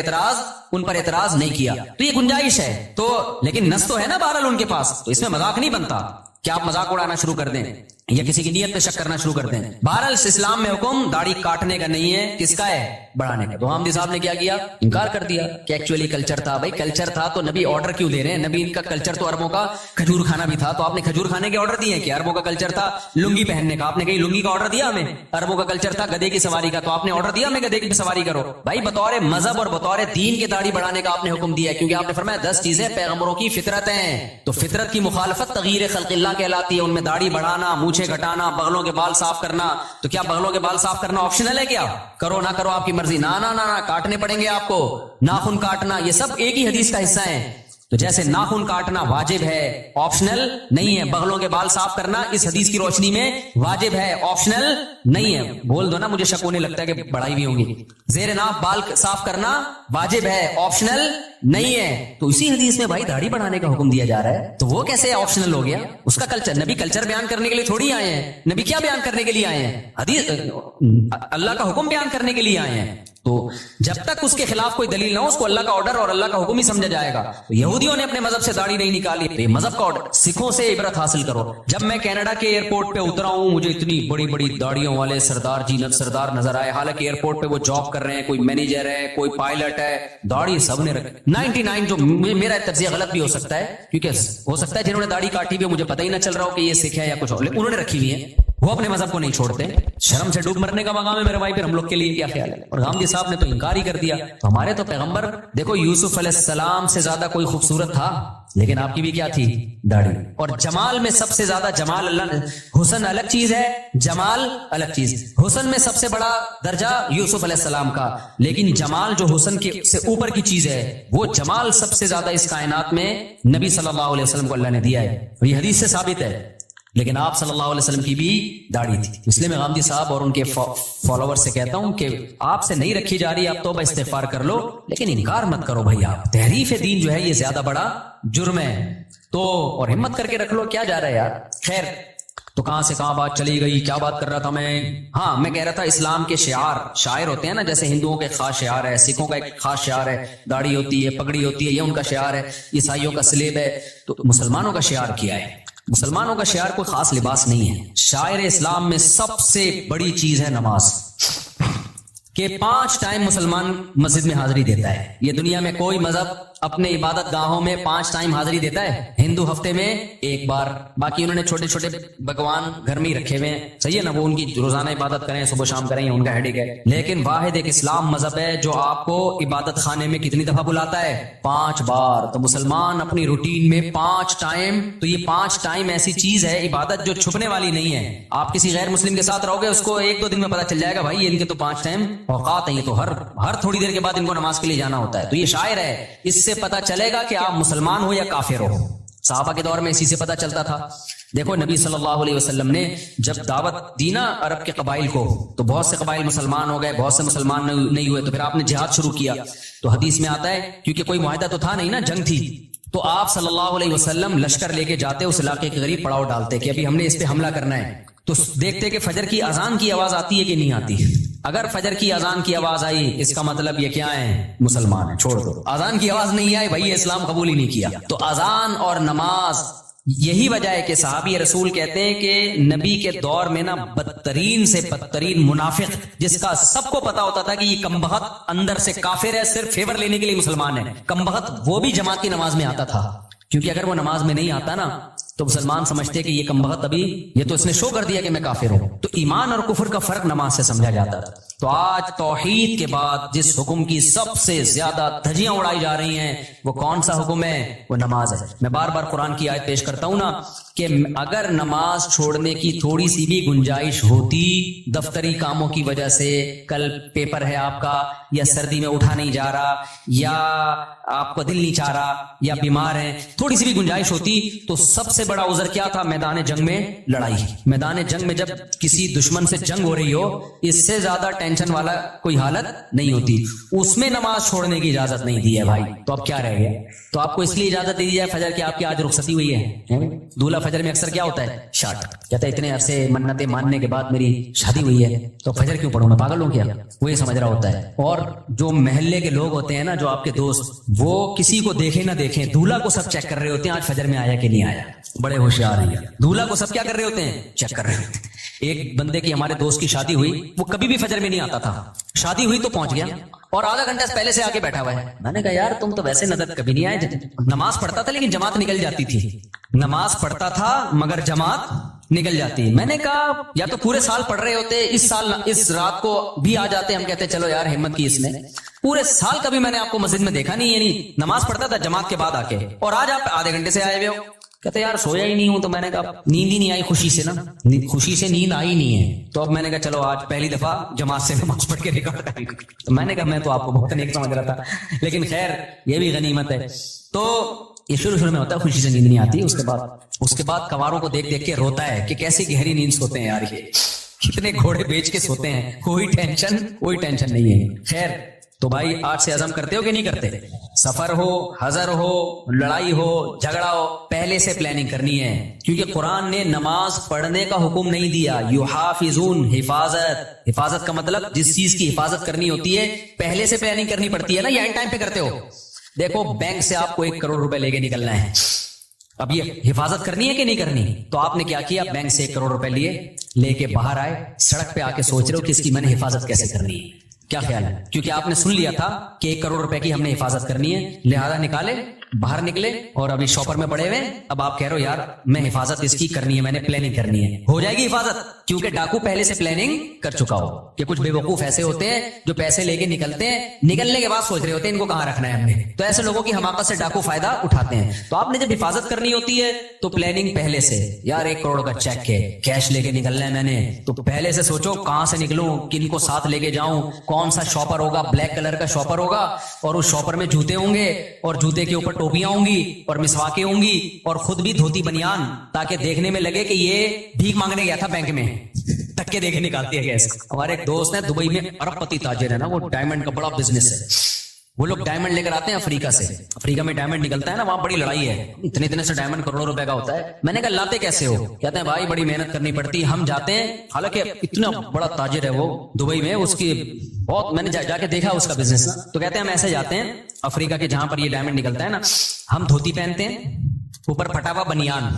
ان پر اعتراض نہیں کیا. تو یہ گنجائش ہے. تو لیکن نص تو ہے نا بہرحال ان کے پاس, تو اس میں مذاق نہیں بنتا کہ آپ مذاق اڑانا شروع کر دیں یا کسی کی نیت پہ شک کرنا شروع کر دیں. بہرحال اسلام میں حکم داڑھی کاٹنے کا نہیں ہے, کس کا ہے, بڑھانے کا. تو حامدی صاحب نے کیا کیا, انکار کر دیا کہ ایکچولی کلچر تھا. بھائی کلچر تھا تو نبی آرڈر کیوں دے رہے ہیں؟ نبی ان کا کلچر تو عربوں کا کھجور کھانا بھی تھا, تو آپ نے کھجور کھانے کے آرڈر دیے کہ عربوں کا کلچر تھا لنگی پہننے کا, آپ نے کہیں لنگی کا آرڈر دیا ہمیں؟ عربوں کا کلچر تھا گدھے کی سواری کا, تو آپ نے آرڈر دیا ہمیں گدھے کی سواری کرو؟ بھائی بطور مذہب اور بطور دین کے داڑھی بڑھانے کا آپ نے حکم دیا ہے, کیونکہ آپ نے فرمایا 10 چیزیں پیغمبروں کی فطرت ہیں, تو فطرت کی مخالفت تغییر خلق اللہ کہلاتی ہے. ان میں داڑھی بڑھانا, مونچھیں گھٹانا, بغلوں کے بال صاف کرنا. تو کیا بغلوں کے بال صاف کرنا آپشنل ہے کیا؟ کرو نہ کرو آپ کی مرضی. نہ کاٹنے پڑیں گے آپ کو, ناخن کاٹنا, یہ سب ایک ہی حدیث کا حصہ ہے. تو جیسے ناخن کاٹنا واجب ہے آپشنل نہیں ہے, بغلوں کے بال صاف کرنا اس حدیث کی روشنی میں واجب ہے آپشنل نہیں ہے. بول دو نا, مجھے شک ہونے لگتا ہے کہ بڑھائی بھی ہوں گی. زیر ناف بال صاف کرنا واجب ہے آپشنل نہیں ہے. تو اسی حدیث میں بھائی داڑھی بڑھانے کا حکم دیا جا رہا ہے, تو وہ کیسے آپشنل ہو گیا؟ اس کا کلچر, نبی کلچر بیان کرنے کے لیے تھوڑی آئے ہیں. نبی کیا بیان کرنے کے لیے آئے ہیں؟ حدیث, اللہ کا حکم بیان کرنے کے لیے آئے ہیں. تو جب تک اس کے خلاف کوئی دلیل نہ ہو اس کو اللہ کا آرڈر اور اللہ کا حکم ہی سمجھا جائے گا. تو یہودیوں نے اپنے مذہب سے داڑھی نہیں نکالی, یہ مذہب کا آرڈر. سکھوں سے عبرت حاصل کرو. جب میں کینیڈا کے ایئرپورٹ پہ اترا ہوں, مجھے اتنی بڑی بڑی داڑھیوں والے سردار جینت سردار نظر آئے, حالانکہ ایئرپورٹ پہ وہ جاب کر رہے ہیں, کوئی مینیجر ہے, کوئی پائلٹ ہے, داڑھی سب نے رکھی. 99 جو میرا تجزیہ غلط بھی ہو سکتا ہے, کیونکہ ہو سکتا ہے جنہوں نے داڑھی کاٹی بھی مجھے پتہ ہی نہ چل رہا ہو کہ یہ سکھ ہے یا کچھ اور, انہوں نے رکھی ہوئی ہے. وہ اپنے مذہب کو نہیں چھوڑتے. شرم سے ڈوب مرنے کا مقام ہے میرے بھائی, پھر ہم لوگ کے لیے کیا خیال ہے؟ اور غامدی صاحب نے تو انکار ہی کر دیا. تو ہمارے تو پیغمبر دیکھو یوسف علیہ السلام سے زیادہ کوئی خوبصورت تھا, لیکن آپ کی بھی کیا تھی؟ داڑھی. اور جمال میں سب سے زیادہ جمال اللہ نے, حسن الگ چیز ہے, جمال الگ چیز. حسن میں سب سے بڑا درجہ یوسف علیہ السلام کا, لیکن جمال جو حسن کے سے اوپر کی چیز ہے, وہ جمال سب سے زیادہ اس کائنات میں نبی صلی اللہ علیہ وسلم کو اللہ نے دیا ہے. اور یہ حدیث سے ثابت ہے. لیکن آپ صلی اللہ علیہ وسلم کی بھی داڑھی تھی. اس لیے میں غامدی صاحب اور ان کے فالوور سے کہتا ہوں کہ آپ سے نہیں رکھی جا رہی, آپ توبہ استغفار کر لو, لیکن انکار مت کرو بھائی. آپ تحریف دین جو ہے یہ زیادہ بڑا جرم ہے, تو اور ہمت کر کے رکھ لو. کیا جا رہا ہے یار؟ خیر, تو کہاں سے کہاں بات چلی گئی, کیا بات کر رہا تھا میں؟ ہاں, میں کہہ رہا تھا اسلام کے شعائر ہوتے ہیں نا, جیسے ہندوؤں کا ایک خاص شعار ہے, سکھوں کا ایک خاص شعار ہے, داڑھی ہوتی ہے, پگڑی ہوتی ہے, یہ ان کا شعار ہے. عیسائیوں کا سلیب ہے. تو مسلمانوں کا شعار کیا ہے؟ مسلمانوں کا شعار کوئی خاص لباس نہیں ہے. شاعر اسلام میں سب سے بڑی چیز ہے نماز, کہ 5 ٹائم مسلمان مسجد میں حاضری دیتا ہے. یہ دنیا میں کوئی مذہب اپنے عبادت گاہوں میں 5 ٹائم حاضری دیتا ہے. ہندو ہفتے میں 1 بار, باقی انہوں نے چھوٹے چھوٹے بھگوان گھر میں ہی رکھے ہوئے ہیں, صحیح ہے نا, وہ ان کی روزانہ عبادت کریں, صبح شام کریں, ان کا ہیڈک ہے. لیکن واحد ایک اسلام مذہب ہے جو آپ کو عبادت خانے میں کتنی دفعہ بلاتا ہے؟ 5 بار. تو مسلمان اپنی روٹین میں 5 ٹائم, تو یہ 5 ٹائم ایسی چیز ہے عبادت جو چھپنے والی نہیں ہے. آپ کسی غیر مسلم کے ساتھ رہو گے, اس کو 1-2 دن میں پتا چل جائے گا بھائی ان کے تو 5 ٹائم اوقات ہیں, یہ تو ہر تھوڑی دیر کے بعد ان کو نماز کے لیے جانا ہوتا ہے. تو یہ شاعر ہے, اس سے پتا چلے گا کہ آپ مسلمان ہو یا کافر ہو. صحابہ کے دور میں اسی سے پتا چلتا تھا. دیکھو نبی صلی اللہ علیہ وسلم نے جب دعوت دی نا عرب کے قبائل کو, تو بہت سے قبائل مسلمان ہو گئے, بہت سے مسلمان نہیں ہوئے. تو پھر آپ نے جہاد شروع کیا. تو حدیث میں آتا ہے, کیونکہ کوئی معاہدہ تو تھا نہیں نا, جنگ تھی, تو آپ صلی اللہ علیہ وسلم لشکر لے کے جاتے, اس علاقے کے قریب پڑاؤ ڈالتے کہ ابھی ہم نے اس پہ حملہ کرنا ہے. تو دیکھتے کہ فجر کی اذان کی آواز آتی ہے کہ نہیں آتی. اگر فجر کی اذان کی آواز آئی, اس کا مطلب یہ کیا ہے؟ مسلمان ہے, چھوڑ دو. اذان کی آواز نہیں آئی, بھائی اسلام قبول ہی نہیں کیا. تو اذان اور نماز, یہی وجہ ہے کہ صحابی رسول کہتے ہیں کہ نبی کے دور میں نا بدترین سے بدترین منافق, جس کا سب کو پتا ہوتا تھا کہ یہ کمبخت اندر سے کافر ہے, صرف فیور لینے کے لیے مسلمان ہے, کمبخت, وہ بھی جماعت کی نماز میں آتا تھا. کیونکہ اگر وہ نماز میں نہیں آتا نا تو مسلمان سمجھتے کہ یہ کمبخت ابھی, یہ تو اس نے شو کر دیا کہ میں کافر ہوں. تو ایمان اور کفر کا فرق نماز سے سمجھا جاتا تھا. تو آج توحید کے بعد جس حکم کی سب سے زیادہ دھجیاں اڑائی جا رہی ہیں, وہ کون سا حکم ہے؟ وہ نماز ہے. میں بار بار قرآن کی آیت پیش کرتا ہوں نا, کہ اگر نماز چھوڑنے کی تھوڑی سی بھی گنجائش ہوتی, دفتری کاموں کی وجہ سے, کل پیپر ہے آپ کا, یا سردی میں اٹھا نہیں جا رہا, یا آپ کو دل نہیں چاہ رہا, یا بیمار ہیں, تھوڑی سی بھی گنجائش ہوتی, تو سب سے بڑا عذر کیا تھا؟ میدان جنگ میں لڑائی. میدان جنگ میں جب کسی دشمن سے جنگ ہو رہی ہو, اس سے زیادہ ٹینشن والا کوئی حالت نہیں ہوتی. اس میں نماز چھوڑنے کی اجازت نہیں دی ہے بھائی. تو اب کیا رہ گیا؟ تو آپ کو اس لیے اجازت دے دی ہے فجر کی آپ کی آج رخصتی ہوئی ہے. دولہا فجر میں اکثر کیا ہوتا ہے؟ شاٹ. کہتا ہے اتنے عرصے منتیں ماننے کے بعد میری شادی ہوئی ہے, تو فجر کیوں پڑھوں, میں پاگل ہوں کیا؟ وہ یہ سمجھ رہا ہوتا ہے. اور جو محلے کے لوگ ہوتے ہیں نا, جو آپ کے دوست, وہ کسی کو دیکھیں نہ دیکھیں, دولہا کو سب چیک کر رہے ہوتے ہیں آج فجر میں آیا کہ نہیں آیا. بڑے ہوشیار ہیں. دولہا کو سب کیا کر رہے ہوتے ہیں؟ چیک کر رہے ہوتے ہیں. ایک بندے کی ہمارے دوست کی شادی ہوئی, وہ کبھی بھی فجر میں نہیں آتا تھا, شادی ہوئی تو پہنچ گیا اور آدھا گھنٹہ پہلے سے آ کے بیٹھا ہوا ہے. میں نے کہا یار تم تو ویسے نظر کبھی نہیں آئے, نماز پڑھتا تھا لیکن جماعت نکل جاتی تھی, نماز پڑھتا تھا مگر جماعت نکل جاتی. میں نے کہا یا تو پورے سال پڑھ رہے ہوتے, اس سال اس رات کو بھی آ جاتے, ہم کہتے چلو یار ہمت کی اس نے, پورے سال کبھی میں نے آپ کو مسجد میں دیکھا نہیں, یعنی نماز پڑھتا تھا جماعت کے بعد آ کے, اور آج آپ آدھے گھنٹے سے آئے ہوئے ہو. کہتے یار سویا ہی نہیں ہوں. تو میں نے کہا نیند ہی نہیں آئی خوشی سے, نا خوشی سے نیند آئی نہیں ہے. تو اب میں نے کہا چلو آج پہلی دفعہ جماعت سے نماز پڑھ کے ریکارڈ کریں گے. تو میں نے کہا میں تو آپ کو بہت نیک سمجھ رہا تھا, لیکن خیر یہ بھی غنیمت ہے. تو یہ شروع میں ہوتا ہے, خوشی سے نیند نہیں آتی, اس کے بعد کنواروں کو دیکھ دیکھ کے روتا ہے کہ کیسی گہری نیند سوتے ہیں یار, یہ کتنے گھوڑے بیچ کے سوتے ہیں, کوئی ٹینشن نہیں ہے. خیر تو بھائی آج سے عزم کرتے ہو کہ نہیں کرتے؟ سفر ہو, حضر ہو, لڑائی ہو, جھگڑا ہو, پہلے سے پلاننگ کرنی ہے, کیونکہ قرآن نے نماز پڑھنے کا حکم نہیں دیا. یحافظون, حفاظت کا مطلب جس چیز کی حفاظت کرنی ہوتی ہے پہلے سے پلاننگ کرنی پڑتی ہے نا, یا اینڈ ٹائم پہ کرتے ہو. دیکھو بینک سے آپ کو 1 کروڑ روپے لے کے نکلنا ہے, اب یہ حفاظت کرنی ہے کہ نہیں کرنی؟ تو آپ نے کیا کیا, بینک سے 1 کروڑ روپے لے کے باہر آئے, سڑک پہ آ کے سوچ رہے ہو کہ اس کی میں نے حفاظت کیسے کرنی ہے. کیا خیال ہے؟ کیونکہ آپ نے سن لیا تھا کہ 1 کروڑ روپے کی ہم نے حفاظت کرنی ہے, لہذا نکالے, باہر نکلے, اور ابھی شاپر میں پڑے ہوئے. اب آپ کہہ رہے ہو یار میں حفاظت اس کی کرنی ہے, میں نے پلاننگ کرنی ہے. ہو جائے گی حفاظت, کیونکہ ڈاکو پہلے سے پلاننگ کر چکا ہو. کہ کچھ بے وقوف ایسے ہوتے ہیں جو پیسے لے کے نکلتے ہیں, نکلنے کے بعد سوچ رہے ہوتے ہیں ان کو کہاں رکھنا ہے ہم نے. تو ایسے لوگوں کی حماقت سے ڈاکو فائدہ اٹھاتے ہیں. تو آپ نے جب حفاظت کرنی ہوتی ہے تو پلاننگ پہلے سے, یار 1 کروڑ کا چیک ہے, کیش لے کے نکلنا ہے میں نے, تو پہلے سے سوچو کہاں سے نکلوں, کن کو ساتھ لے کے جاؤں, کون سا شاپر ہوگا, بلیک کلر کا شاپر ہوگا, اور اس شاپر میں جوتے ہوں گے, اور جوتے کے اوپر ٹوپیاں ہوں گی, اور مسواکیں ہوں گی, اور خود بھی دھوتی بنیان, تاکہ دیکھنے میں لگے کہ یہ بھیک مانگنے گیا تھا بینک میں, تک کے دیکھے نکالتی ہے کیسے. ہمارے ایک دوست ہے دبئی میں, ارب پتی تاجر ہے نا, وہ ڈائمنڈ کا بڑا بزنس ہے. وہ لوگ ڈائمنڈ لے کر آتے ہیں افریقہ سے, افریقہ میں ڈائمنڈ نکلتا ہے نا, وہاں بڑی لڑائی ہے, اتنے سے ڈائمنڈ کروڑوں روپے کا ہوتا ہے. میں نے کہا لاتے کیسے ہو؟ کہتے ہیں بھائی بڑی محنت کرنی پڑتی ہے, ہم جاتے ہیں, حالانکہ اتنا بڑا تاجر ہے وہ دبئی میں, اس کی بہت, میں نے جا کے دیکھا اس کا بزنس نا. تو کہتے ہیں ہم ایسے جاتے ہیں افریقہ کے جہاں پر یہ ڈائمنڈ نکلتا ہے نا, ہم دھوتی پہنتے ہیں, اوپر پھٹا ہوا بنیان,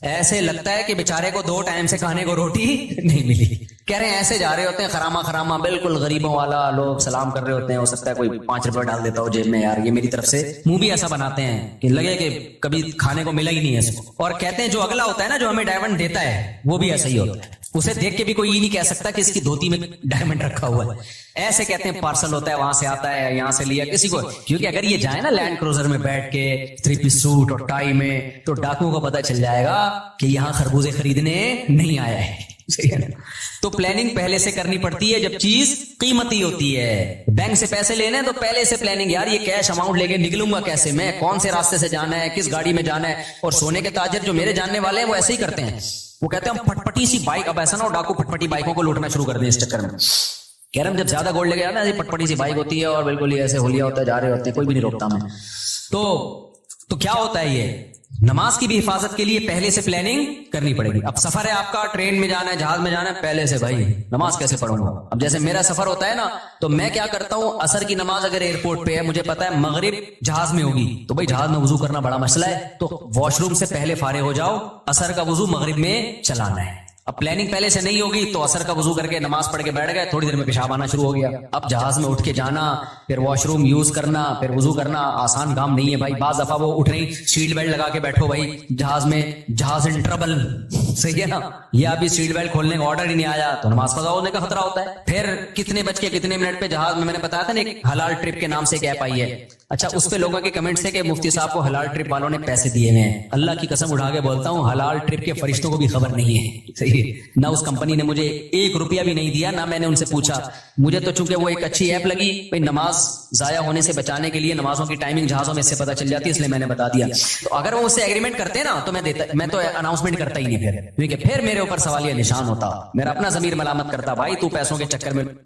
ایسے لگتا ہے کہ بیچارے کو 2 ٹائم سے کھانے کو روٹی نہیں ملی. کہہ رہے ہیں ایسے جا رہے ہوتے ہیں خراما بالکل غریبوں والا, لوگ سلام کر رہے ہوتے ہیں, ہو سکتا ہے کوئی 5 روپے ڈال دیتا ہو جیب میں, یار یہ میری طرف سے, منہ بھی ایسا بناتے ہیں کہ لگے کہ کبھی کھانے کو ملا ہی نہیں ہے اس کو. اور کہتے ہیں جو اگلا ہوتا ہے نا, جو ہمیں ڈائمنڈ دیتا ہے, وہ بھی ایسا ہی ہوتا ہے, اسے دیکھ کے بھی کوئی یہ نہیں کہہ سکتا کہ اس کی دھوتی میں ڈائمنڈ رکھا ہوا ہے. ایسے کہتے ہیں پارسل ہوتا ہے, وہاں سے آتا ہے, یہاں سے لیا کسی کو, کیونکہ اگر یہ جائے نا لینڈ کروزر میں بیٹھ کے 3 پیس سوٹ اور ٹائی میں, تو ڈاکو کو پتا چل جائے گا کہ یہاں خربوزے خریدنے نہیں آیا ہے. صحیح ہے نا؟ تو پلاننگ پہلے سے کرنی پڑتی ہے جب چیز قیمتی ہوتی ہے. بینک سے پیسے لینے تو پہلے سے پلاننگ, یار یہ کیش اماؤنٹ لے کے نکلوں گا کیسے, میں کون سے راستے سے جانا ہے, کس گاڑی میں جانا ہے. اور سونے کے تاجر جو میرے جاننے والے ہیں وہ ایسے ہی کرتے ہیں, وہ کہتے ہیں ہم پھٹپٹی سی بائک, اب ایسا نہ ہو ڈاکو پھٹپٹی بائکوں کو لوٹنا شروع کر دیں اس چکر میں. کہہ رہے ہم جب زیادہ گولڈ لے کے جانا ہے, پٹپٹی سی بائک ہوتی ہے اور بالکل ہی ایسے ہولیا ہوتا ہے, جا رہے ہوتے ہیں, کوئی بھی نہیں روکتا ہمیں. تو کیا ہوتا ہے, یہ نماز کی بھی حفاظت کے لیے پہلے سے پلاننگ کرنی پڑے گی. اب سفر ہے آپ کا, ٹرین میں جانا ہے, جہاز میں جانا ہے, پہلے سے بھائی نماز کیسے پڑھوں گا. اب جیسے میرا سفر ہوتا ہے نا, تو میں کیا کرتا ہوں, عصر کی نماز اگر ایئرپورٹ پہ ہے, مجھے پتا ہے مغرب جہاز میں ہوگی, تو بھائی جہاز میں وضو کرنا بڑا مسئلہ ہے, تو واش روم سے پہلے فارغ ہو جاؤ, عصر کا وضو مغرب میں چلانا ہے. اب پلاننگ پہلے سے نہیں ہوگی تو عصر کا وضو کر کے نماز پڑھ کے بیٹھ گئے, تھوڑی دیر میں پیشاب آنا شروع ہو گیا. اب جہاز میں اٹھ کے جانا, پھر واش روم یوز کرنا, پھر وضو کرنا, آسان کام نہیں ہے بھائی. بعض دفعہ وہ اٹھ رہی, سیٹ بیلٹ لگا کے بیٹھو بھائی جہاز میں, جہاز ان ٹربل, صحیح ہے نا, یا ابھی سیٹ بیلٹ کھولنے کا آرڈر ہی نہیں آیا تو نماز قضا ہونے کا خطرہ ہوتا ہے. پھر کتنے بج کے کتنے منٹ پہ جہاز میں نے بتایا تھا نا, ایک حلال ٹرپ کے نام سے ایک ایپ آئی ہے. اچھا, اس پہ لوگوں کے کمنٹس تھے کہ مفتی صاحب کو حلال ٹرپ والوں نے پیسے دیے ہوئے ہیں. اللہ کی قسم اٹھا کے بولتا ہوں, حلال ٹرپ کے فرشتوں کو بھی خبر نہیں ہے. صحیح, نہ اس کمپنی نے مجھے 1 روپیہ بھی نہیں دیا, نہ میں نے ان سے پوچھا. مجھے تو چونکہ وہ ایک اچھی ایپ لگی, بھائی نماز ضائع ہونے سے بچانے کے لیے نمازوں کی ٹائمنگ جہازوں میں اس سے پتہ چل جاتی ہے, اس لیے میں نے بتا دیا. تو اگر وہ اس سے ایگریمنٹ کرتے نا تو میں تو اناؤنسمنٹ کرتا ہی نہیں, پھر کیونکہ پھر میرے اوپر سوالیہ نشان ہوتا, میرا اپنا ضمیر ملامت کرتا, بھائی تو پیسوں کے چکر میں